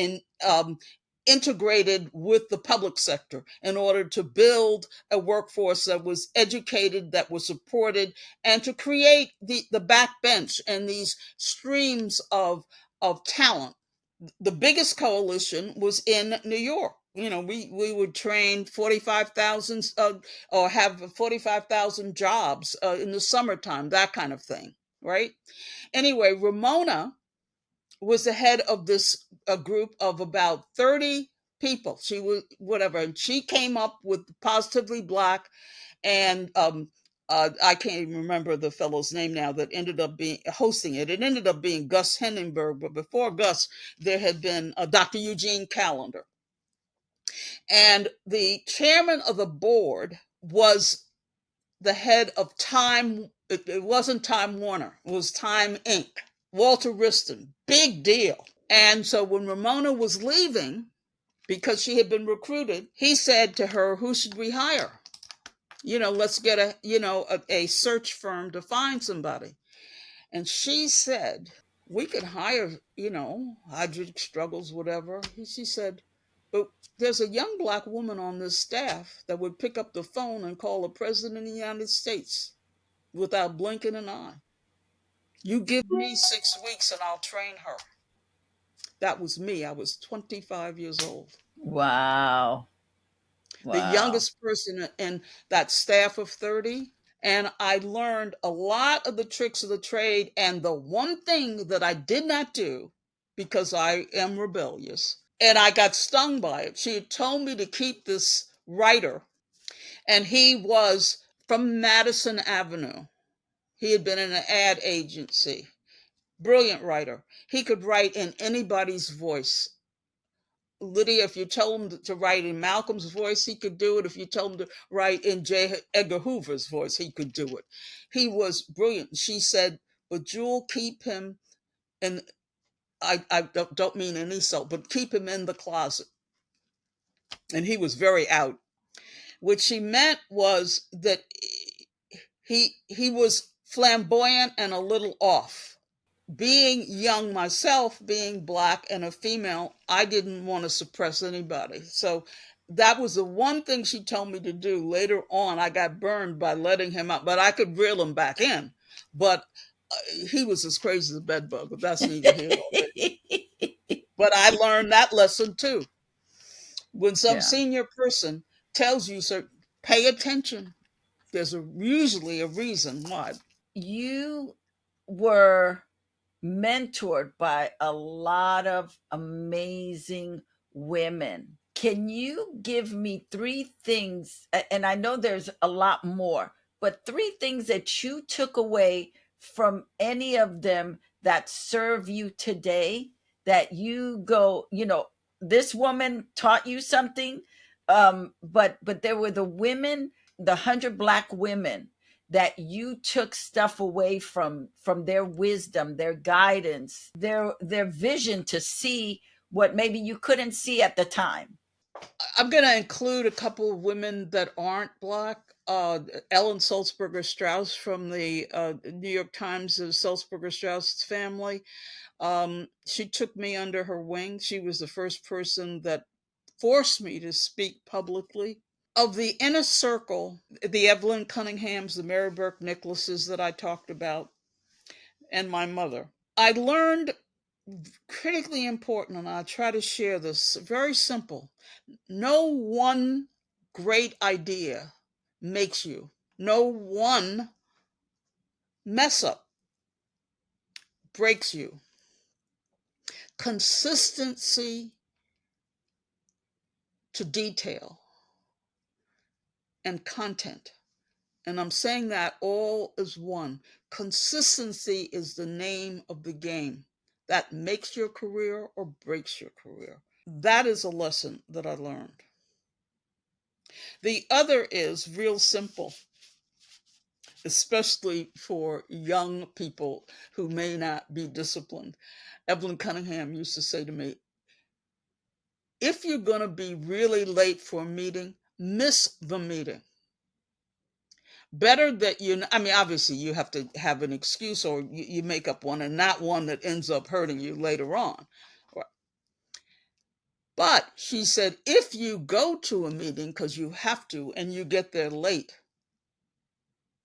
integrated with the public sector in order to build a workforce that was educated, that was supported, and to create the backbench and these streams of talent. The biggest coalition was in New York. We would train 45,000 or have 45,000 jobs in the summertime, that kind of thing, right? Anyway, Ramona was the head of this group of about 30 people. She was whatever, and she came up with Positively Black, and I can't even remember the fellow's name now that ended up being hosting it. It ended up being Gus Henningberg, but before Gus, there had been Dr. Eugene Callender. And the chairman of the board was the head of Time. It wasn't Time Warner, it was Time Inc. Walter Wriston, big deal. And so when Ramona was leaving, because she had been recruited, he said to her, who should we hire? Let's get a search firm to find somebody. And she said, we could hire, Hydric Struggles, whatever. She said, but there's a young black woman on this staff that would pick up the phone and call the president of the United States without blinking an eye. You give me 6 weeks and I'll train her. That was me. I was 25 years old. Wow. The Wow. youngest person in that staff of 30. And I learned a lot of the tricks of the trade. And the one thing that I did not do, because I am rebellious, and I got stung by it. She had told me to keep this writer, and he was from Madison Avenue. He had been in an ad agency. Brilliant writer. He could write in anybody's voice. Lydia, if you told him to write in Malcolm's voice, he could do it. If you told him to write in J. Edgar Hoover's voice, he could do it. He was brilliant. She said, but Jewel, keep him, and I don't mean an insult, but keep him in the closet. And he was very out. What she meant was that he was flamboyant and a little off. Being young myself, being black and a female, I didn't want to suppress anybody. So that was the one thing she told me to do. Later on, I got burned by letting him out, but I could reel him back in. But he was as crazy as a bedbug, but that's neither here nor there. But I learned that lesson too. When some Yeah. senior person tells you, sir, pay attention, there's usually a reason why. You were mentored by a lot of amazing women. Can you give me three things? And I know there's a lot more, but 3 things that you took away from any of them that serve you today, that you go, this woman taught you something. But there were the women, the 100 Black women that you took stuff away from their wisdom, their guidance, their vision to see what maybe you couldn't see at the time. I'm going to include a couple of women that aren't Black. Ellen Sulzberger Strauss from the New York Times, of Sulzberger Strauss family. She took me under her wing. She was the first person that forced me to speak publicly. Of the inner circle, the Evelyn Cunninghams, the Mary Burke Nicholases that I talked about, and my mother, I learned critically important, and I try to share this, very simple. No one great idea makes you. No one mess up breaks you. Consistency to detail and content. And I'm saying that all is one. Consistency is the name of the game. That makes your career or breaks your career. That is a lesson that I learned. The other is real simple, especially for young people who may not be disciplined. Evelyn Cunningham used to say to me, if you're going to be really late for a meeting, miss the meeting. Better that obviously you have to have an excuse, or you make up one, and not one that ends up hurting you later on. But she said, if you go to a meeting because you have to and you get there late,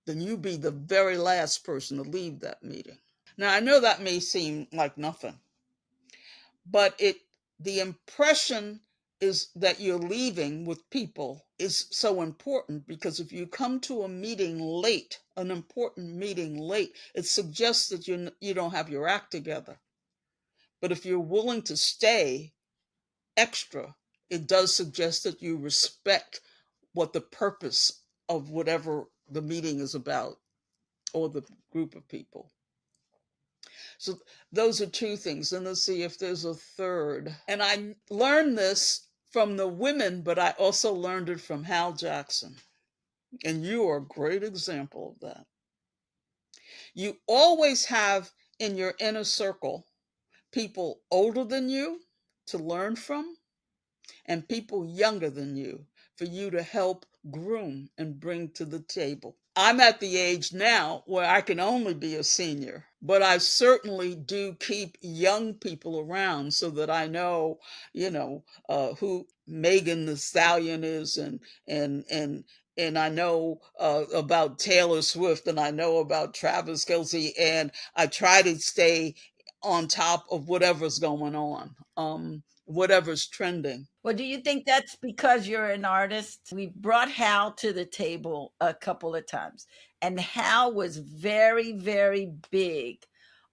then you be the very last person to leave that meeting. Now, I know that may seem like nothing, but the impression is that you're leaving with people is so important, because if you come to a meeting late, an important meeting late, it suggests that you don't have your act together. But if you're willing to stay extra, it does suggest that you respect what the purpose of whatever the meeting is about, or the group of people. So those are 2 things. And let's see if there's a third. And I learned this from the women, but I also learned it from Hal Jackson. And you are a great example of that. You always have in your inner circle people older than you to learn from, and people younger than you for you to help groom and bring to the table. I'm at the age now where I can only be a senior, but I certainly do keep young people around so that I know, who Megan Thee Stallion is, and I know about Taylor Swift, and I know about Travis Kelce, and I try to stay on top of whatever's going on, whatever's trending. Well, do you think that's because you're an artist? We brought Hal to the table a couple of times, and Hal was very, very big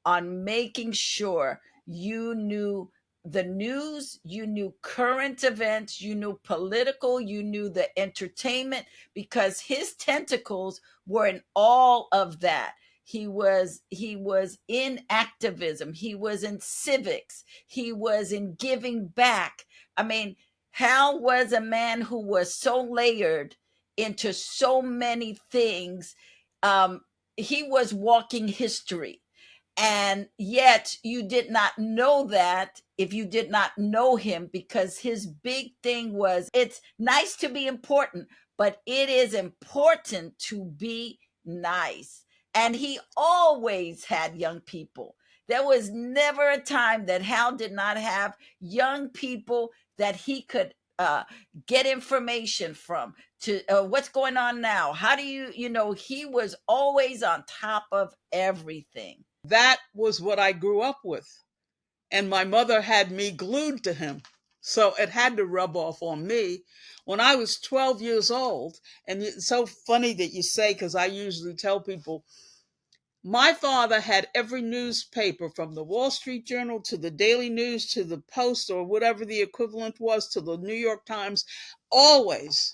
on making sure you knew the news, you knew current events, you knew political, you knew the entertainment, because his tentacles were in all of that. He was in activism, he was in civics, he was in giving back. I mean, Hal was a man who was so layered into so many things. He was walking history. And yet you did not know that if you did not know him, because his big thing was, it's nice to be important, but it is important to be nice. And he always had young people. There was never a time that Hal did not have young people that he could get information from, to what's going on now. How do he was always on top of everything. That was what I grew up with. And my mother had me glued to him. So it had to rub off on me. When I was 12 years old, and it's so funny that you say, because I usually tell people, my father had every newspaper from the Wall Street Journal to the Daily News to the Post, or whatever the equivalent was, to the New York Times. Always.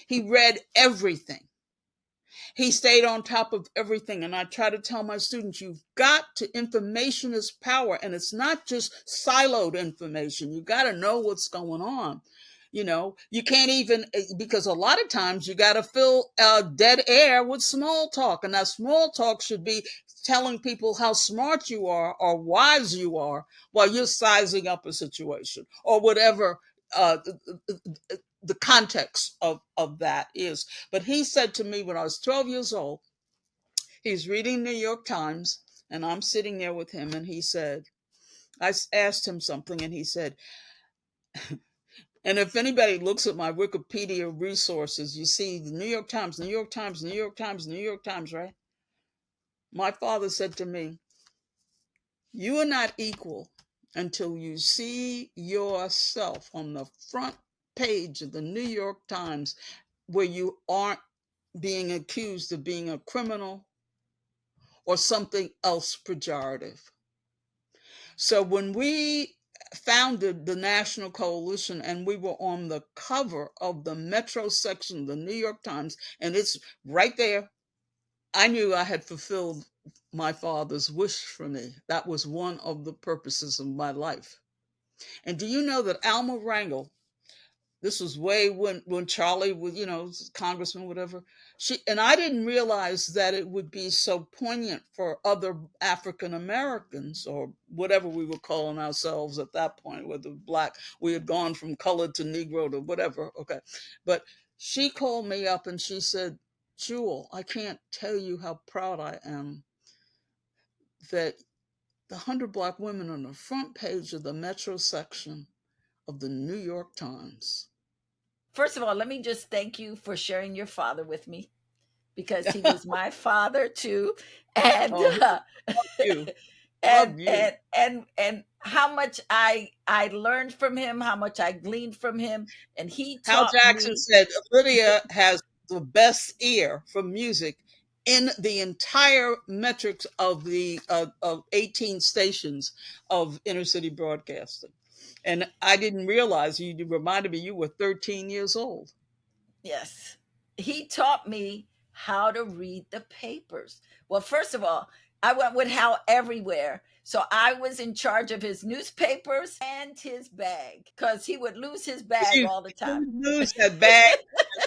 He read everything. He stayed on top of everything. And I try to tell my students, you've got to, information is power. And it's not just siloed information. You got to know what's going on. You know, you can't even, because a lot of times you got to fill dead air with small talk. And that small talk should be telling people how smart you are or wise you are while you're sizing up a situation or whatever uh, the context of that is. But he said to me when I was 12 years old, he's reading New York Times, and I'm sitting there with him, and he said, I asked him something, and he said, and if anybody looks at my Wikipedia resources, you see the New York Times, New York Times, New York Times, New York Times, right? My father said to me, you are not equal until you see yourself on the front page of the New York Times where you aren't being accused of being a criminal or something else pejorative. So when we founded the National Coalition and we were on the cover of the Metro section of the New York Times, and it's right there, I knew I had fulfilled my father's wish for me. That was one of the purposes of my life. And do you know that Alma Rangel, this was way when Charlie was, you know, congressman, whatever. She and I didn't realize that it would be so poignant for other African Americans or whatever we were calling ourselves at that point, whether black, we had gone from colored to Negro to whatever. Okay. But she called me up and she said, Jewel, I can't tell you how proud I am that the 100 Black women on the front page of the Metro section of the New York Times. First of all, let me just thank you for sharing your father with me, because he was my father too. And Oh, love you. and Love you. and how much I learned from him, how much I gleaned from him, and he Hal taught Jackson me. said Lydia has the best ear for music in the entire metrics of the of 18 stations of inner city broadcasting. And I didn't realize, you reminded me you were 13 years old. Yes. He taught me how to read the papers. Well, first of all, I went with Hal everywhere. So I was in charge of his newspapers and his bag, because he would lose his bag You all the time. lose that bag,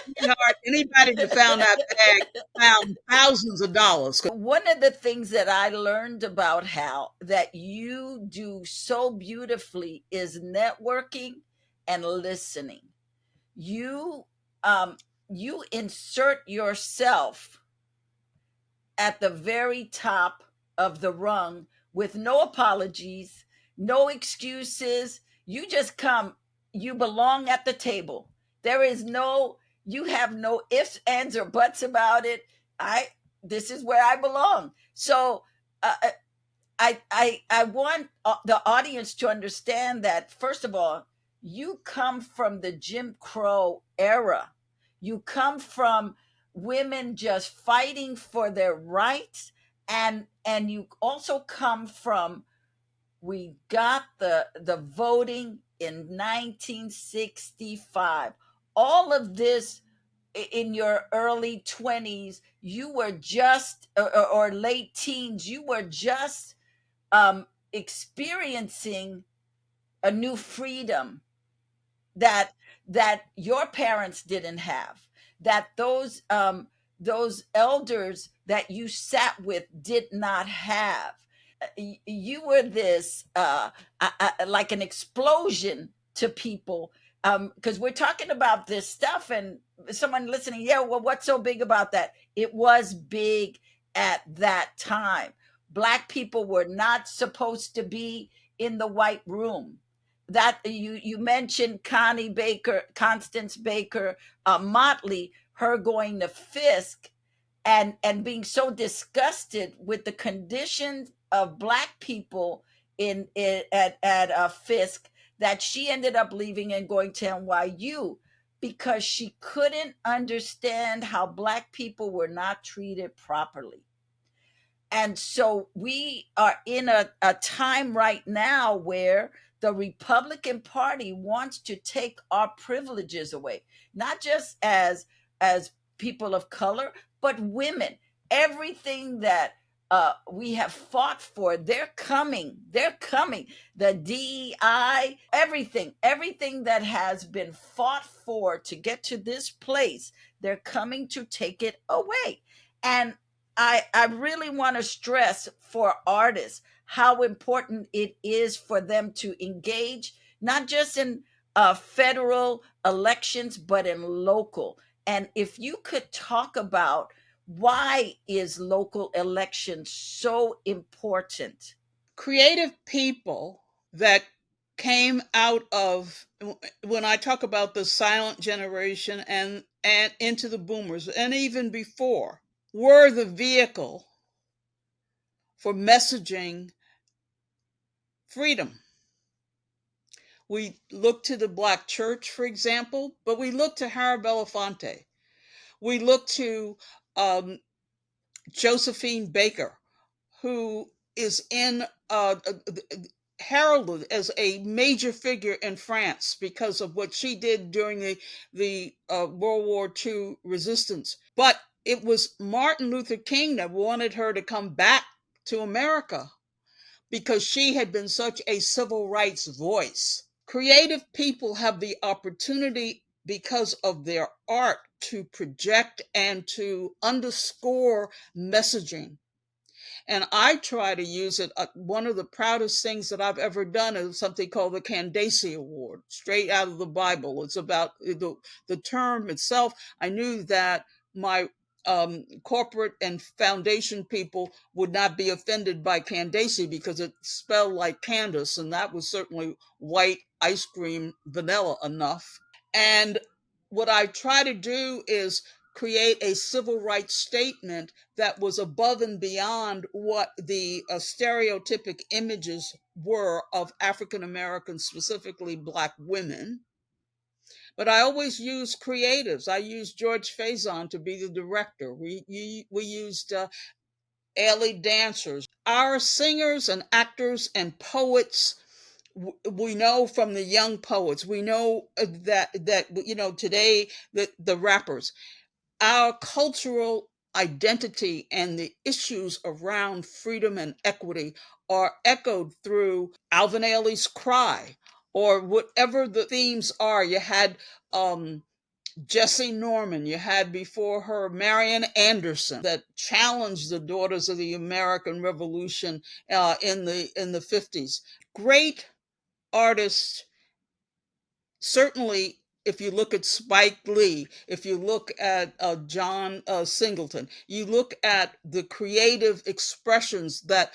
sweetheart. Anybody that found that bag found thousands of dollars. One of the things that I learned about Hal that you do so beautifully is networking and listening. You you insert yourself at the very top of the rung with no apologies, no excuses. You just come, you belong at the table. There is no, you have no ifs, ands, or buts about it. This is where I belong. So, uh, I want the audience to understand that, first of all, you come from the Jim Crow era. You come from women just fighting for their rights, and you also come from, we got the voting in 1965. All of this in your early 20s, you were just, or late teens, you were just experiencing a new freedom that your parents didn't have, that those elders that you sat with did not have. You were this like an explosion to people, because we're talking about this stuff, and someone listening, yeah, well, what's so big about that? It was big at that time. Black people were not supposed to be in the white room. That you mentioned Connie Baker, Constance Baker, Motley, her going to Fisk and being so disgusted with the conditions of black people at Fisk, that she ended up leaving and going to NYU, because she couldn't understand how black people were not treated properly. And so we are in a time right now where the Republican Party wants to take our privileges away, not just as people of color, But women, everything that we have fought for, they're coming. They're coming. The DEI, everything that has been fought for to get to this place, they're coming to take it away. And I really want to stress for artists how important it is for them to engage, not just in federal elections, but in local. And if you could talk about why is local elections so important? Creative people that came out of, when I talk about the silent generation and into the boomers and even before, were the vehicle for messaging freedom. We look to the Black church, for example, but we look to Harry Belafonte. We look to Josephine Baker, who is heralded as a major figure in France because of what she did during the World War II resistance. But it was Martin Luther King that wanted her to come back to America because she had been such a civil rights voice. Creative people have the opportunity because of their art to project and to underscore messaging. And I try to use it. One of the proudest things that I've ever done is something called the Candace Award, straight out of the Bible. It's about the term itself. I knew that my corporate and foundation people would not be offended by Candace because it spelled like Candace, and that was certainly white ice cream vanilla enough. And what I try to do is create a civil rights statement that was above and beyond what the stereotypic images were of African Americans, specifically Black women. But I always use creatives. I used George Faison to be the director. We used alley dancers. Our singers and actors and poets, we know from the young poets, we know that today the rappers, our cultural identity and the issues around freedom and equity are echoed through Alvin Ailey's Cry, or whatever the themes are. You had Jessie Norman, you had before her Marian Anderson, that challenged the daughters of the American Revolution in the 50s. Great artists. Certainly, if you look at Spike Lee, if you look at John Singleton, you look at the creative expressions that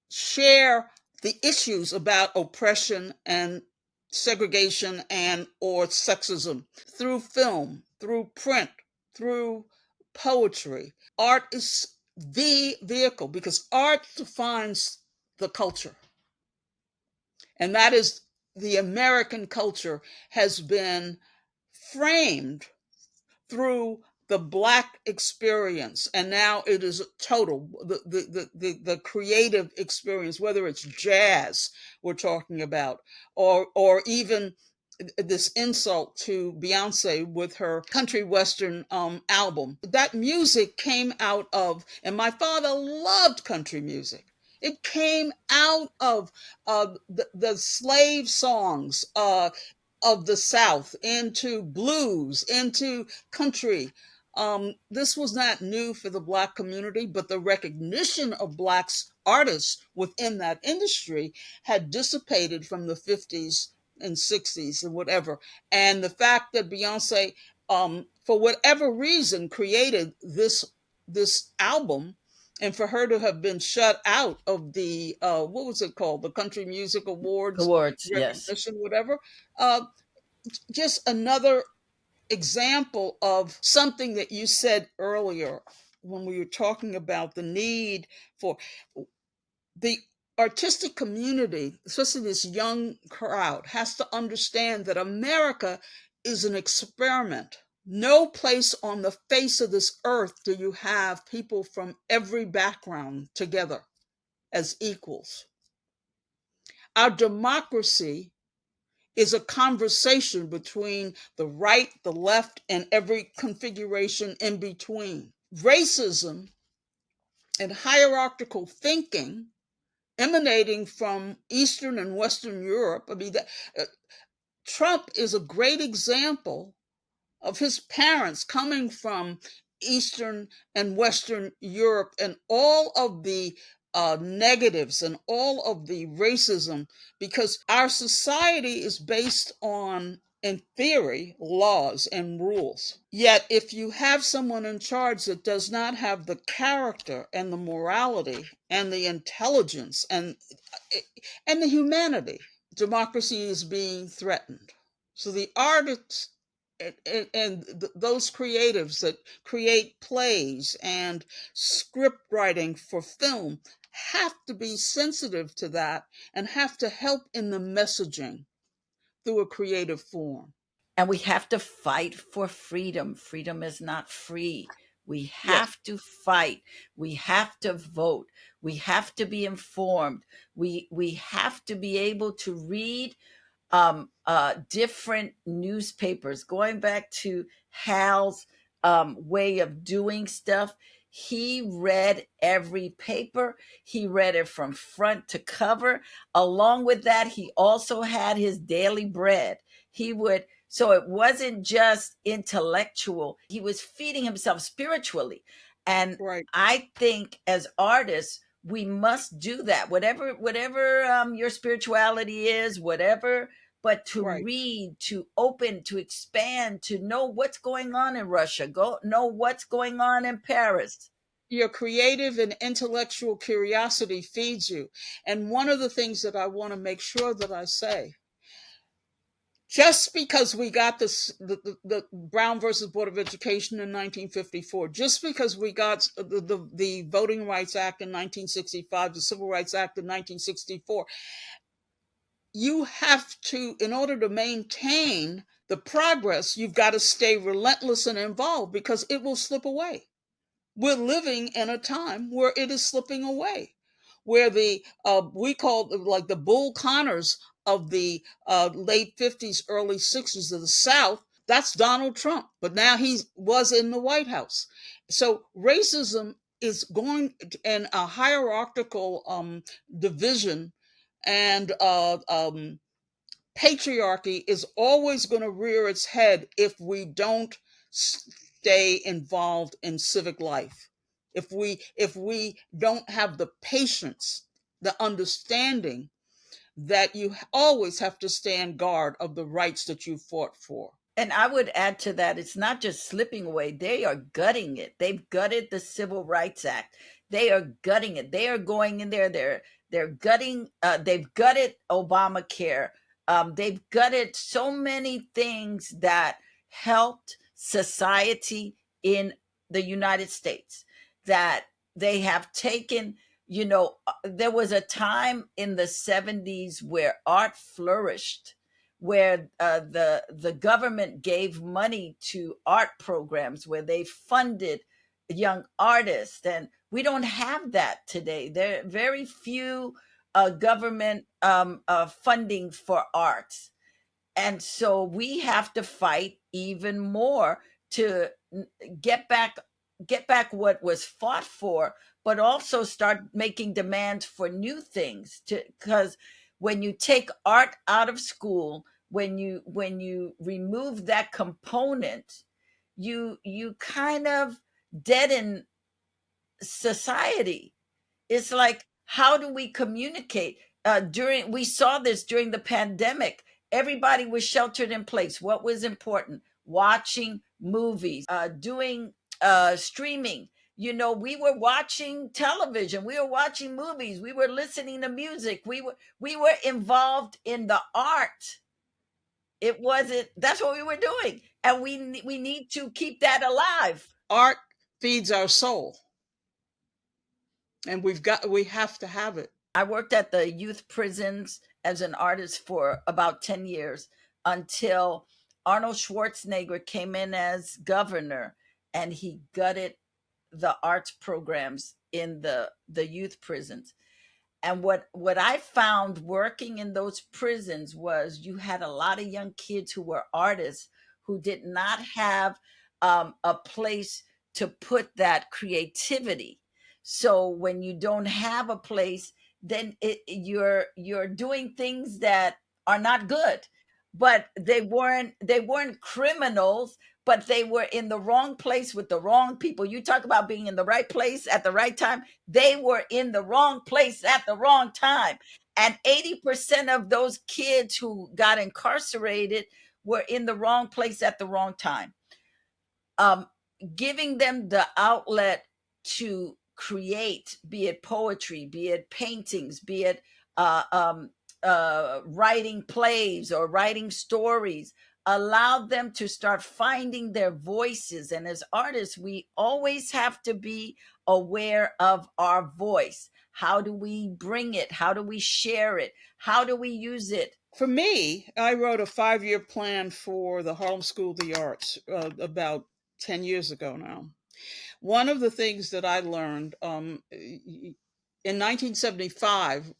share the issues about oppression and segregation and or sexism through film, through print, through poetry. Art is the vehicle because art defines the culture. And that is, the American culture has been framed through the Black experience, and now it is total, the creative experience, whether it's jazz we're talking about, or even this insult to Beyonce with her country western album. That music came out of, and my father loved country music. It came out of the slave songs of the South into blues, into country. This was not new for the Black community, but the recognition of Blacks artists within that industry had dissipated from the 50s and 60s and whatever. And the fact that Beyonce, for whatever reason, created this album, and for her to have been shut out of the what was it called, the Country Music Awards Awards, yes. recognition, whatever, uh, just another example of something that you said earlier when we were talking about the need for the artistic community, especially this young crowd, has to understand that America is an experiment. No place on the face of this earth do you have people from every background together as equals. Our democracy is a conversation between the right, the left, and every configuration in between. racism and hierarchical thinking emanating from Eastern and Western Europe. I mean, Trump is a great example of his parents coming from Eastern and Western Europe and all of the negatives and all of the racism, because our society is based on, in theory, laws and rules. Yet, if you have someone in charge that does not have the character and the morality and the intelligence and the humanity, democracy is being threatened. So the artists and those creatives that create plays and script writing for film have to be sensitive to that and have to help in the messaging through a creative form. And we have to fight for freedom. Freedom is not free. We Yes, have to fight. We have to vote. We have to be informed. We have to be able to read different newspapers. Going back to Hal's way of doing stuff, he read every paper. He read it from front to cover. Along with that, he also had his daily bread. He would, so it wasn't just intellectual, he was feeding himself spiritually. And right, I think as artists, we must do that. Whatever your spirituality is, whatever, but to right. read, to open, to expand, to know what's going on in Russia, go know what's going on in Paris. Your creative and intellectual curiosity feeds you. And one of the things that I want to make sure that I say, just because we got the Brown versus Board of Education in 1954, just because we got the Voting Rights Act in 1965, the Civil Rights Act in 1964, you have to, in order to maintain the progress, you've got to stay relentless and involved because it will slip away. We're living in a time where it is slipping away, where the we call like the Bull Connors of the late 50s, early 60s of the South. That's Donald Trump, but now he was in the White House. So racism is going in a hierarchical division, and patriarchy is always going to rear its head if we don't stay involved in civic life, if we don't have the patience, the understanding that you always have to stand guard of the rights that you fought for. And I would add to that, it's not just slipping away, they are gutting it. They've gutted the Civil Rights Act. They are gutting it. They are going in there, they're gutting, they've gutted Obamacare. They've gutted so many things that helped society in the United States, that they have taken, there was a time in the 70s where art flourished, where the government gave money to art programs, where they funded young artists, and we don't have that today. There are very few government funding for arts, and so we have to fight even more to get back get back what was fought for, but also start making demands for new things, to because when you take art out of school, when you remove that component, you kind of deaden society. It's like, how do we communicate? During We saw this during the pandemic. Everybody was sheltered in place. What was important? Watching movies, doing streaming. We were watching television. We were watching movies. We were listening to music. We were involved in the art. It wasn't. That's what we were doing, and we need to keep that alive. Art feeds our soul, and we have to have it. I worked at the youth prisons as an artist for about 10 years, until Arnold Schwarzenegger came in as governor, and he gutted the arts programs in the youth prisons. And what I found working in those prisons was, you had a lot of young kids who were artists, who did not have a place to put that creativity. So when you don't have a place, then you're doing things that are not good. But they weren't criminals, but they were in the wrong place with the wrong people. You talk about being in the right place at the right time. They were in the wrong place at the wrong time. And 80% of those kids who got incarcerated were in the wrong place at the wrong time. um, Giving them the outlet to create, be it poetry, be it paintings, be it uh, um, writing plays or writing stories, allow them to start finding their voices. And as artists, we always have to be aware of our voice. How do we bring it? How do we share it? How do we use it? For me, I wrote a 5-year plan for the Harlem School of the Arts about 10 years ago now. One of the things that I learned in 1975,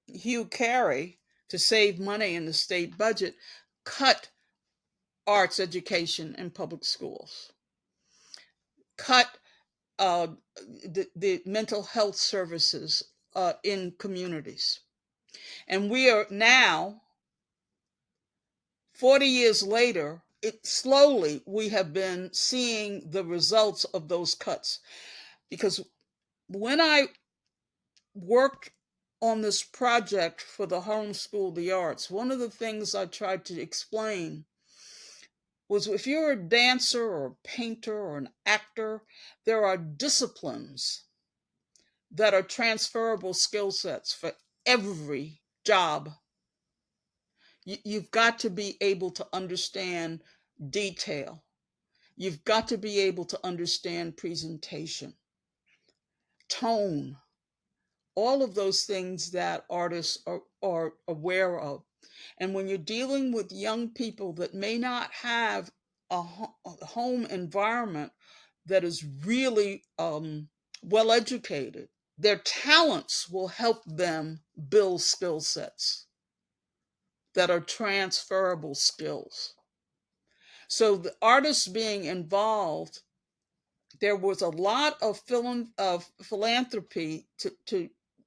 Hugh Carey, to save money in the state budget, cut arts education in public schools, cut the mental health services in communities. And we are now, 40 years later, slowly we have been seeing the results of those cuts. Because when I worked on this project for the Harlem School of the Arts, one of the things I tried to explain was, if you're a dancer or a painter or an actor, there are disciplines that are transferable skill sets for every job. You've got to be able to understand detail. You've got to be able to understand presentation, tone, all of those things that artists are aware of. And when you're dealing with young people that may not have a home environment that is really well educated, their talents will help them build skill sets that are transferable skills. So the artists being involved, there was a lot of philanthropy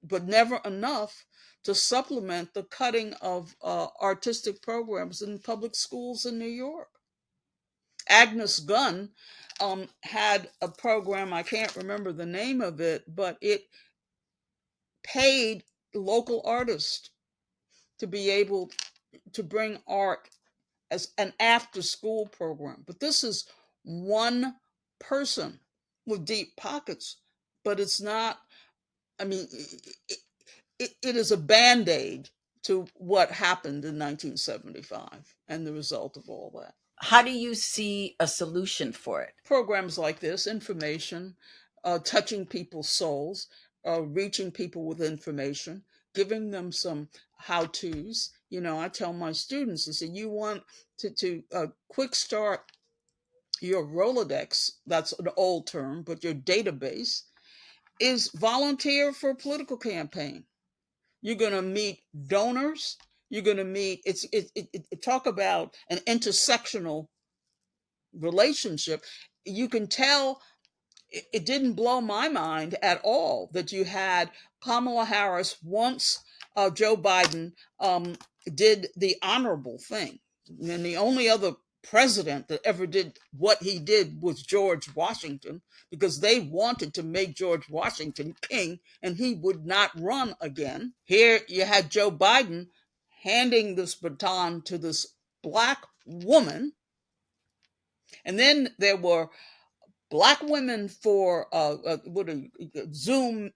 but never enough to supplement the cutting of artistic programs in public schools in New York. Agnes Gunn had a program, I can't remember the name of it, but it paid local artists to be able to bring art as an after school program. But this is one person with deep pockets, but it's not, I mean, it is a band-aid to what happened in 1975 and the result of all that. How do you see a solution for it? Programs like this, information, touching people's souls, reaching people with information, giving them some how-tos. I tell my students, I say, you want to quick start your Rolodex, that's an old term, but your database, is volunteer for a political campaign. You're going to meet donors. You're going to meet, talk about an intersectional relationship. You can tell it didn't blow my mind at all that you had Kamala Harris once Joe Biden did the honorable thing. And the only other president that ever did what he did was George Washington, because they wanted to make George Washington king and he would not run again. Here you had Joe Biden handing this baton to this Black woman. And then there were Black women for Zoom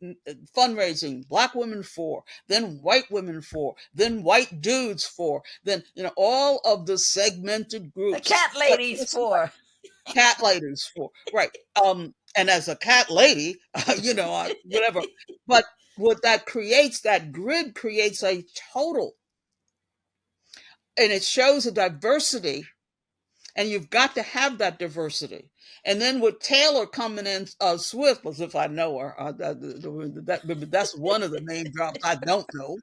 fundraising, Black women for, then white women for, then white dudes for, then all of the segmented groups. The cat ladies for. Cat ladies for, right. And as a cat lady, whatever. But what that creates, that grid creates a total, and it shows a diversity. And you've got to have that diversity. And then with Taylor coming in Swift, as if I know her, that's one of the name drops I don't know.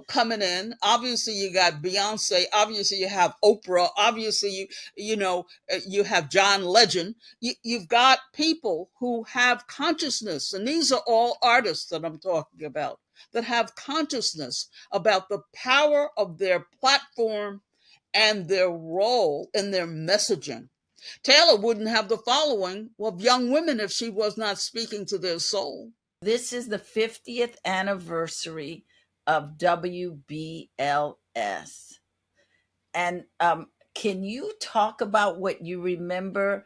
coming in. Obviously, you got Beyonce. Obviously, you have Oprah. Obviously, you have John Legend. You've got people who have consciousness, and these are all artists that I'm talking about that have consciousness about the power of their platform and their role in their messaging. Taylor wouldn't have the following of young women if she was not speaking to their soul. This is the 50th anniversary of WBLS. And can you talk about what you remember,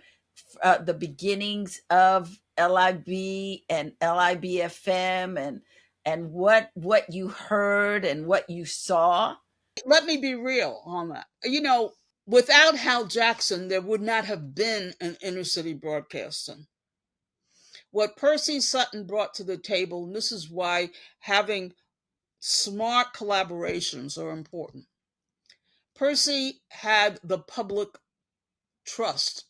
the beginnings of LIB and LIBFM, and what you heard and what you saw? Let me be real on that. Without Hal Jackson, there would not have been an inner city broadcasting. What Percy Sutton brought to the table, and this is why having smart collaborations are important. Percy had the public trust,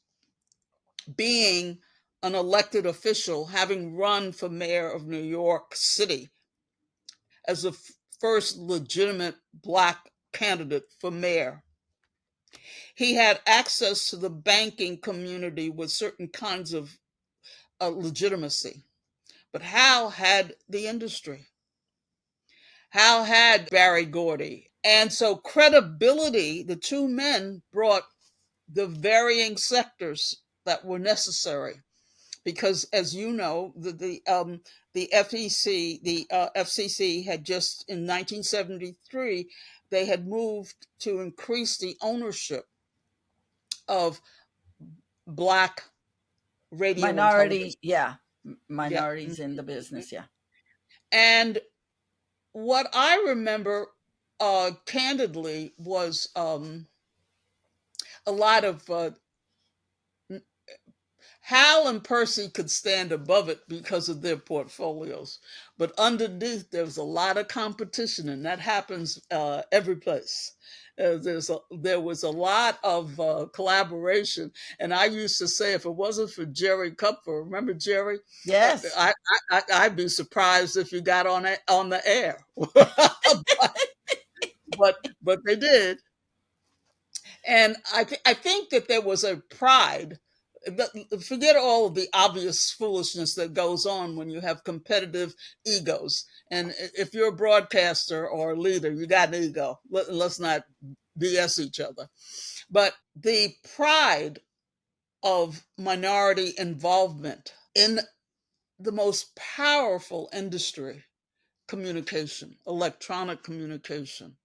being an elected official, having run for mayor of New York City as the first legitimate Black candidate for mayor. He had access to the banking community with certain kinds of legitimacy. But Hal had the industry. Hal had Barry Gordy. And so credibility, the two men brought the varying sectors that were necessary. Because, as you know, the FCC had just in 1973, they had moved to increase the ownership of Black radio and television. Minority, yeah, Yeah. minorities in the business, yeah. And what I remember candidly was a lot of Hal and Percy could stand above it because of their portfolios, but underneath there was a lot of competition, and that happens every place. There was a lot of collaboration, and I used to say, if it wasn't for Jerry Kupfer, remember Jerry? Yes. I'd be surprised if you got on the air, but they did. And I think that there was a pride. Forget all of the obvious foolishness that goes on when you have competitive egos. And if you're a broadcaster or a leader, you got an ego. Let's not BS each other. But the pride of minority involvement in the most powerful industry, communication, electronic communication.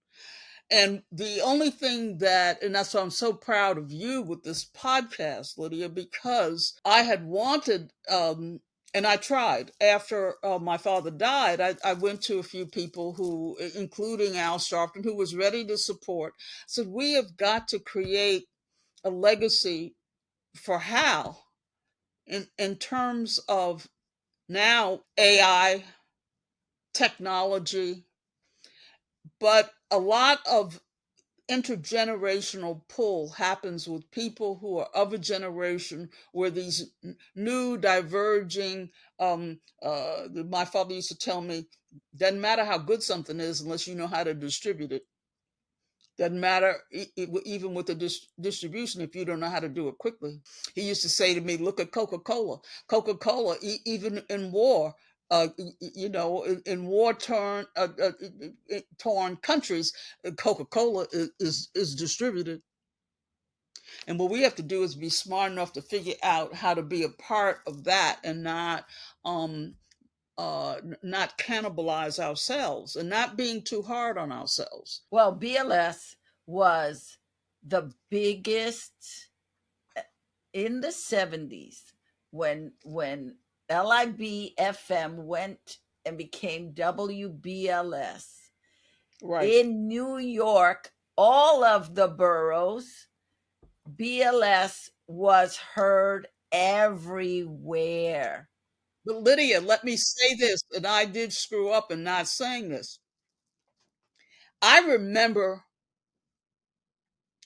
And the only thing and that's why I'm so proud of you with this podcast, Lydia, because I had wanted, and I tried after my father died. I went to a few people who, including Al Sharpton, who was ready to support, said, we have got to create a legacy for Hal in terms of now AI, technology, but a lot of intergenerational pull happens with people who are of a generation where these new diverging my father used to tell me, doesn't matter how good something is unless you know how to distribute it. Doesn't matter even with the distribution if you don't know how to do it quickly. He used to say to me, look at Coca-Cola. Coca-Cola, even in war, in war-torn torn countries, Coca-Cola is distributed. And what we have to do is be smart enough to figure out how to be a part of that and not cannibalize ourselves and not being too hard on ourselves. Well, BLS was the biggest in the 70s when LIB FM went and became WBLS. Right. In New York, all of the boroughs, BLS was heard everywhere. But Lydia, let me say this, and I did screw up in not saying this. I remember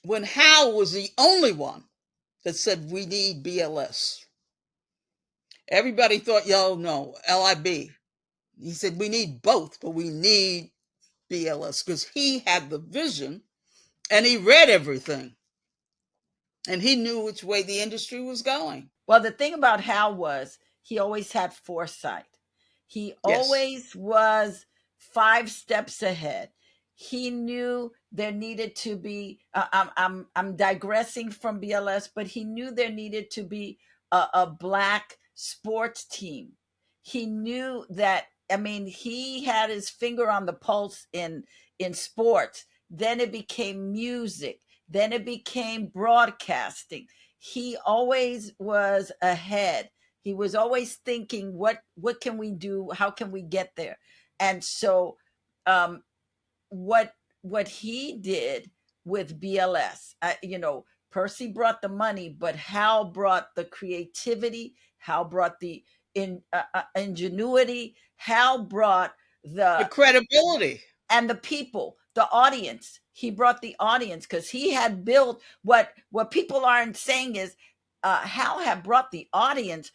when Hal was the only one that said we need BLS. Everybody thought, yo, no, LIB. He said we need both, but we need WBLS because he had the vision and he read everything and he knew which way the industry was going. Well, the thing about Hal was he always had foresight. He Yes. always was 5 steps ahead. He knew there needed to be. I'm digressing from BLS, but he knew there needed to be a black sports team. He knew that. I mean, he had his finger on the pulse in sports. Then it became music. Then it became broadcasting. He always was ahead. He was always thinking, what can we do? How can we get there? And so, um, what what he did with BLS, Percy brought the money, but Hal brought the creativity. Hal brought the ingenuity. Hal brought The the credibility. and the people, the audience. He brought the audience because he had built what people aren't saying is Hal had brought the audience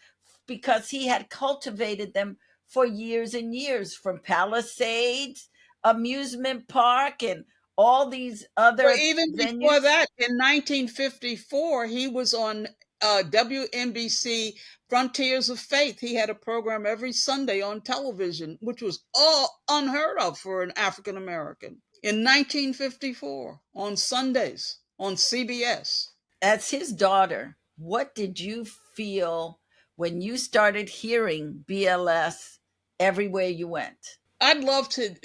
because he had cultivated them for years and years, from Palisades amusement park and all these Well, other even before venues. that, in 1954, he was on WNBC Frontiers of Faith. He had a program every Sunday on television, which was all unheard of for an African American. In 1954, on Sundays on CBS. As his daughter, what did you feel when you started hearing BLS everywhere you went? I'd love to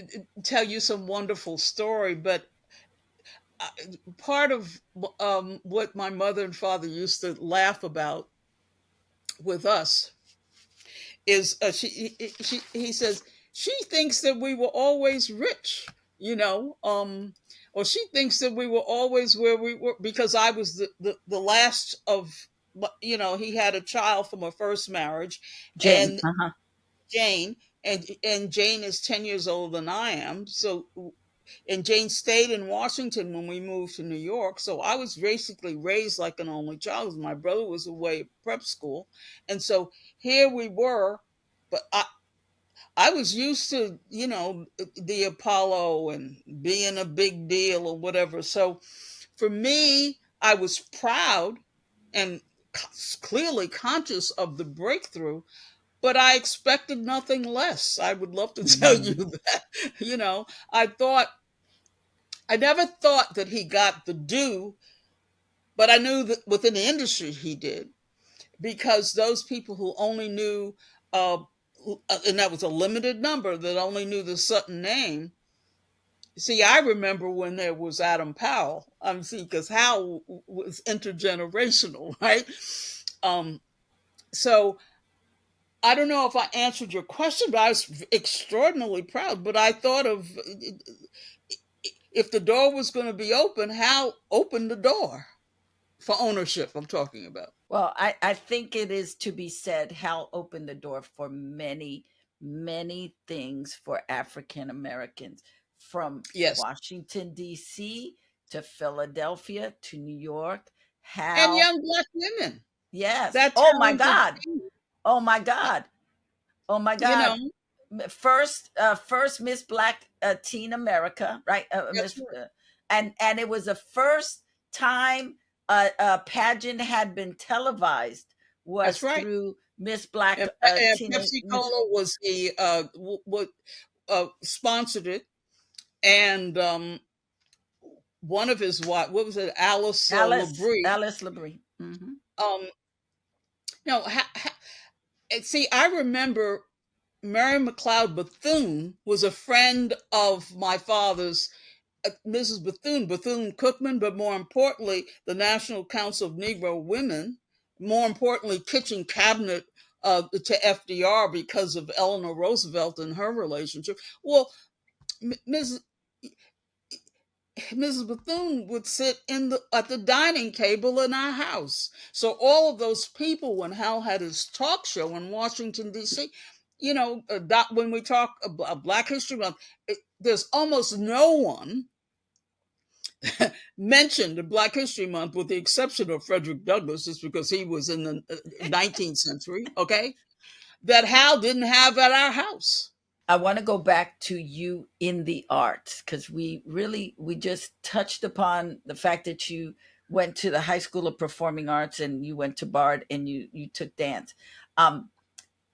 tell you some wonderful story, but uh, part of what my mother and father used to laugh about with us is he says she thinks that we were always rich, or she thinks that we were always where we were because I was the last of, he had a child from a first marriage, Jane. and Uh-huh. Jane, and Jane is 10 years older than I am. So, and Jane stayed in Washington when we moved to New York. So I was basically raised like an only child. My brother was away at prep school. And so here we were, but I was used to, the Apollo and being a big deal or whatever. So for me, I was proud and clearly conscious of the breakthrough, but I expected nothing less. I would love to tell you Mhm. that. I thought, I never thought that he got the due, but I knew that within the industry he did, because those people who only knew, uh, and that was a limited number that only knew the Sutton name. See, I remember when there was Adam Powell. See, because Hal was intergenerational, right? Um, so I don't know if I answered your question, but I was extraordinarily proud. But I thought of, if the door was going to be open, Hal opened the door for ownership. I'm talking about. Well, I think it is to be said, Hal opened the door for many, many things for African Americans, from Yes, Washington, D.C. to Philadelphia to New York. and Hal, young black women. yes. That Oh my talented God. team. Oh my Uh, God. Oh my you know, God. First Miss Black Teen America, right? that's Miss, right. and it was the first time a pageant had been televised That's was right. through Miss Black And Teen Pepsi Miss Cola was the what sponsored it, and one of his what was it, Alice Labrie. Alice Labrie. Hmm. Um, no, see, I remember Mary McLeod Bethune was a friend of my father's, Mrs. Bethune Cookman, but more importantly, the National Council of Negro Women, more importantly, kitchen cabinet to FDR because of Eleanor Roosevelt and her relationship. Well, Mrs. Mrs. Bethune would sit at the dining table in our house. So all of those people, when Hal had his talk show in Washington D.C., when we talk about Black History Month, there's almost no one mentioned in Black History Month, with the exception of Frederick Douglass, just because he was in the 19th century. Okay, that Hal didn't have at our house. I want to go back to you in the arts, because we just touched upon the fact that you went to the High School of Performing Arts and you went to Bard and you took dance. Um,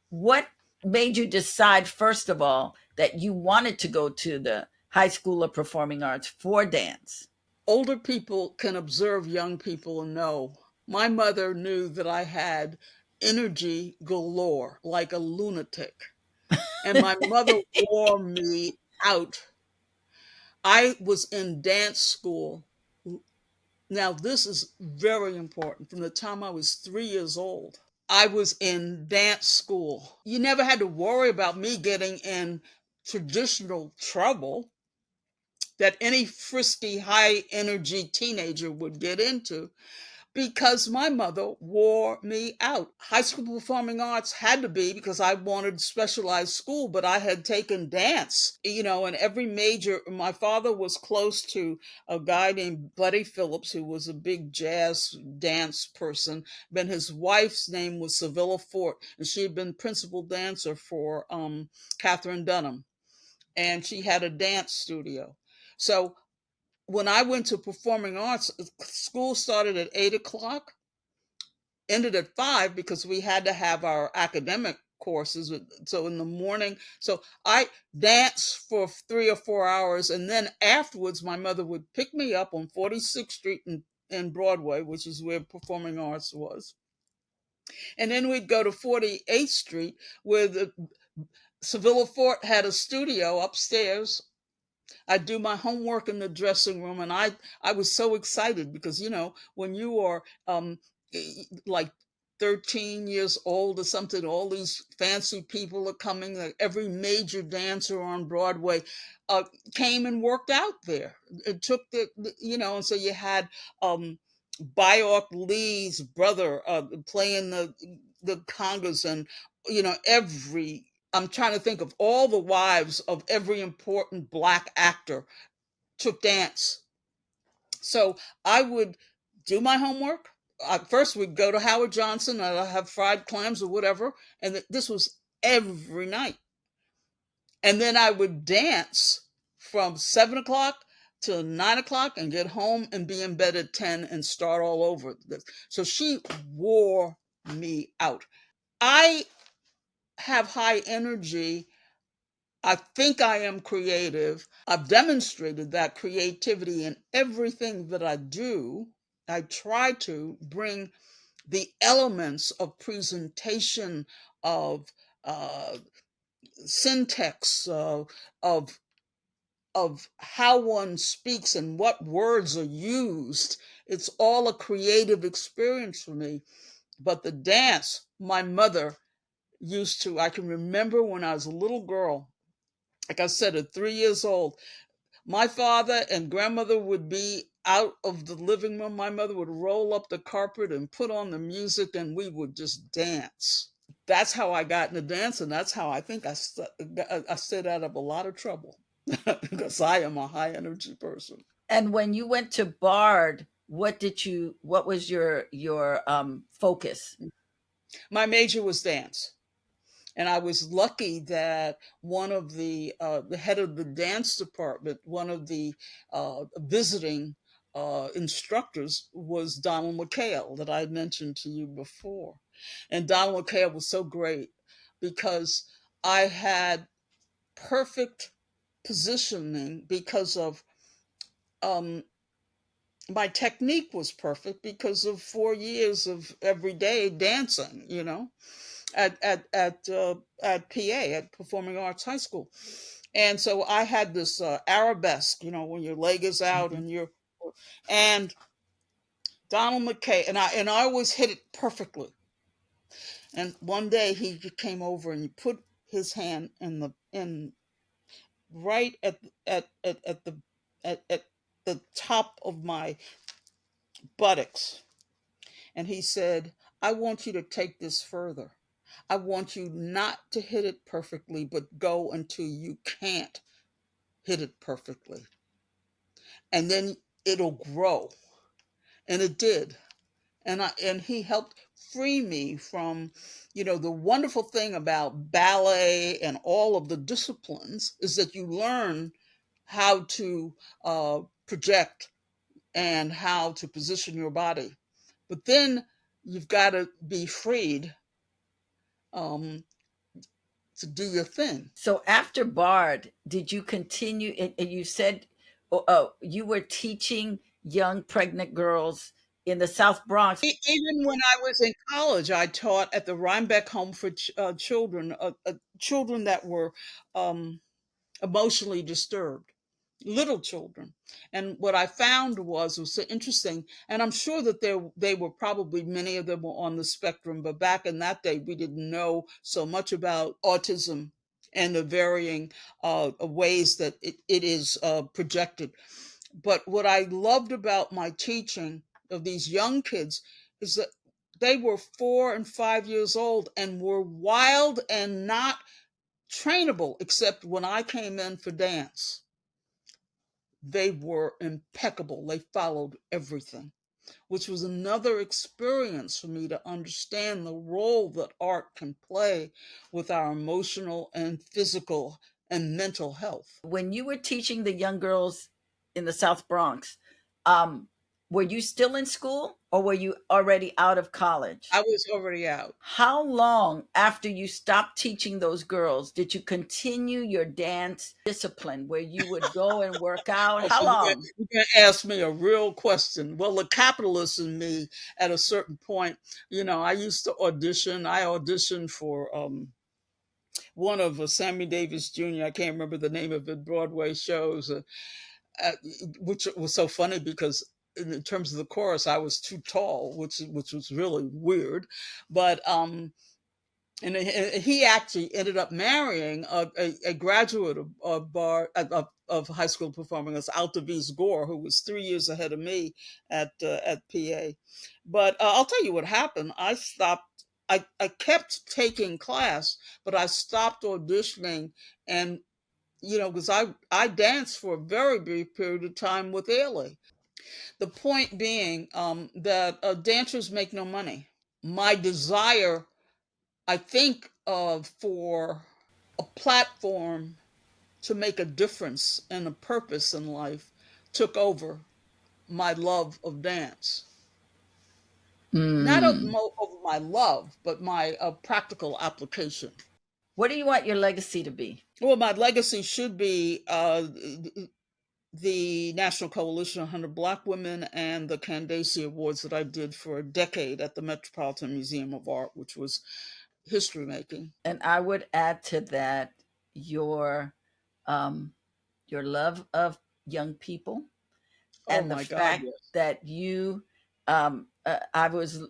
what made you decide, first of all, that you wanted to go to the High School of Performing Arts for dance? Older people can observe young people and know. My mother knew that I had energy galore, like a lunatic, and my mother wore me out. I was in dance school. Now, this is very important. From the time I was 3 years old, I was in dance school. You never had to worry about me getting in traditional trouble that any frisky, high energy teenager would get into, because my mother wore me out. High school performing arts had to be because I wanted specialized school, but I had taken dance, and every major. My father was close to a guy named Buddy Phillips, who was a big jazz dance person. Then his wife's name was Sevilla Fort, and she had been principal dancer for Catherine Dunham, and she had a dance studio. So when I went to performing arts, school started at 8 o'clock, ended at 5 because we had to have our academic courses. So in the morning, so I danced for 3 or 4 hours. And then afterwards, my mother would pick me up on 46th Street in Broadway, which is where performing arts was. And then we'd go to 48th Street, where the Sevilla Fort had a studio upstairs. I do my homework in the dressing room, and I was so excited because when you are like 13 years old or something, all these fancy people are coming. Like every major dancer on Broadway uh, came and worked out there. It took and so you had Byork Lee's brother playing the congas, and every I'm trying to think of all the wives of every important Black actor took dance. So I would do my homework. First, we'd go to Howard Johnson. I'd have fried clams or whatever. And this was every night. And then I would dance from 7 o'clock to 9 o'clock and get home and be in bed at 10 and start all over. So she wore me out. I have high energy. I think I am creative. I've demonstrated that creativity in everything that I do. I try to bring the elements of presentation, of uh, syntax, of how one speaks and what words are used. It's all a creative experience for me. But the dance, my mother used to. I can remember when I was a little girl, like I said, at 3 years old, my father and grandmother would be out of the living room. My mother would roll up the carpet and put on the music, and we would just dance. That's how I got into dance, and that's how I think I stayed out of a lot of trouble because I am a high energy person. And when you went to Bard, what was your focus? My major was dance. And I was lucky that one of the head of the dance department, one of the visiting instructors was Donald McHale, that I had mentioned to you before. And Donald McHale was so great because I had perfect positioning because of um, my technique was perfect because of 4 years of everyday dancing, at PA, at Performing Arts High School. And so I had this arabesque, when your leg is out Mhm. and and Donald McKay, and I always hit it perfectly. And one day he came over and he put his hand in right at the top of my buttocks, and he said, "I want you to take this further. I want you not to hit it perfectly, but go until you can't hit it perfectly. And then it'll grow." And it did. And he helped free me from, the wonderful thing about ballet and all of the disciplines is that you learn how to project and how to position your body. But then you've got to be freed um, to do your thing. So after Bard, did you continue? And you said you were teaching young pregnant girls in the South Bronx. Even when I was in college, I taught at the Rhinebeck Home for Children, children that were um, emotionally disturbed, little children. And what I found was so interesting, and I'm sure that they were probably, many of them were on the spectrum, but back in that day, we didn't know so much about autism and the varying ways that it is projected. But what I loved about my teaching of these young kids is that they were 4 and 5 years old and were wild and not trainable, except when I came in for dance. They were impeccable. They followed everything, which was another experience for me to understand the role that art can play with our emotional and physical and mental health. When you were teaching the young girls in the South Bronx, um, were you still in school or were you already out of college? I was already out. How long after you stopped teaching those girls did you continue your dance discipline where you would go and work out? How Okay, long? you're gonna ask me a real question. Well, the capitalist in me, at a certain point, I used to audition. I auditioned for one of Sammy Davis Jr. I can't remember the name of it. Broadway shows, uh, which was so funny because in terms of the chorus, I was too tall, which was really weird. But and he actually ended up marrying a graduate of high school performing arts, Altavis Gore, who was 3 years ahead of me at PA. But I'll tell you what happened. I stopped. I kept taking class, but I stopped auditioning, and because I danced for a very brief period of time with Ailey. The point being that dancers make no money. My desire, I think, for a platform to make a difference and a purpose in life took over my love of dance. Not Hmm. of my love, but my practical application. What do you want your legacy to be? Well, my legacy should be the National Coalition of 100 Black Women and the Candace Awards that I did for a decade at the Metropolitan Museum of Art, which was history making. And I would add to that your um, your love of young people Oh and the my God, fact yes. that you I was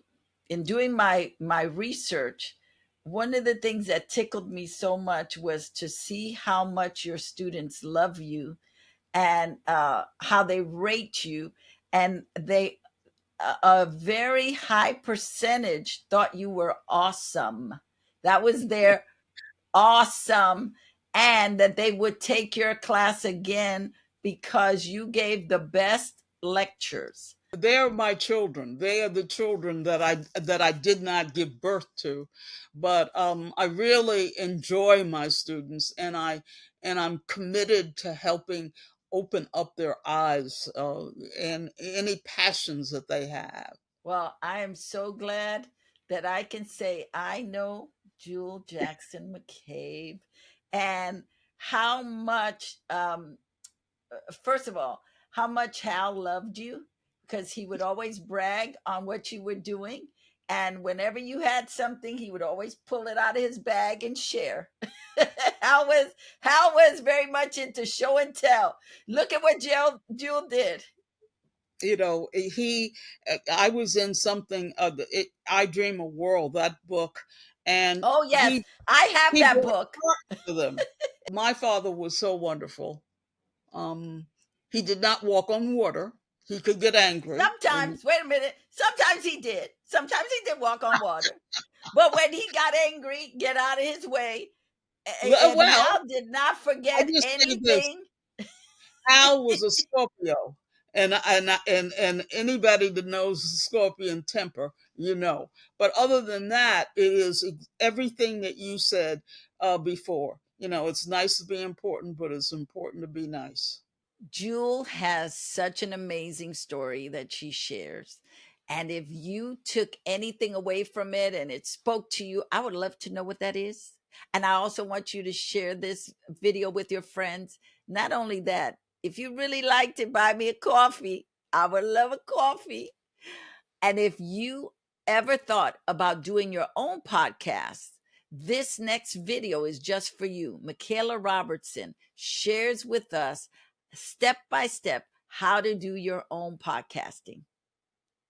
in doing my research. One of the things that tickled me so much was to see how much your students love you and how they rate you, and they a very high percentage thought you were awesome. That was their awesome, and that they would take your class again because you gave the best lectures. They are my children. They are the children that I did not give birth to, but I really enjoy my students, and I'm committed to helping open up their eyes and any passions that they have. Well, I am so glad that I can say I know Jewell Jackson McCabe and how much, first of all, how much Hal loved you because he would always brag on what you were doing. And whenever you had something, he would always pull it out of his bag and share. Hal was very much into show and tell. Look at what Jewel did. I was in something, I Dream a World, that book, and Oh yes, he I have he that brought book. art to them. My father was so wonderful. Um, he did not walk on water. He could get angry. And Sometimes, wait a minute. Sometimes he did. Sometimes he did walk on water. But when he got angry, get out of his way. And well, Hal did not I forget just say this: anything. Al was a Scorpio, And anybody that knows the Scorpion temper, But other than that, it is everything that you said before. It's nice to be important, but it's important to be nice. Jewel has such an amazing story that she shares. And if you took anything away from it and it spoke to you, I would love to know what that is. And I also want you to share this video with your friends. Not only that, if you really liked it, buy me a coffee. I would love a coffee. And if you ever thought about doing your own podcast, this next video is just for you. Michaela Robertson shares with us step by step how to do your own podcasting.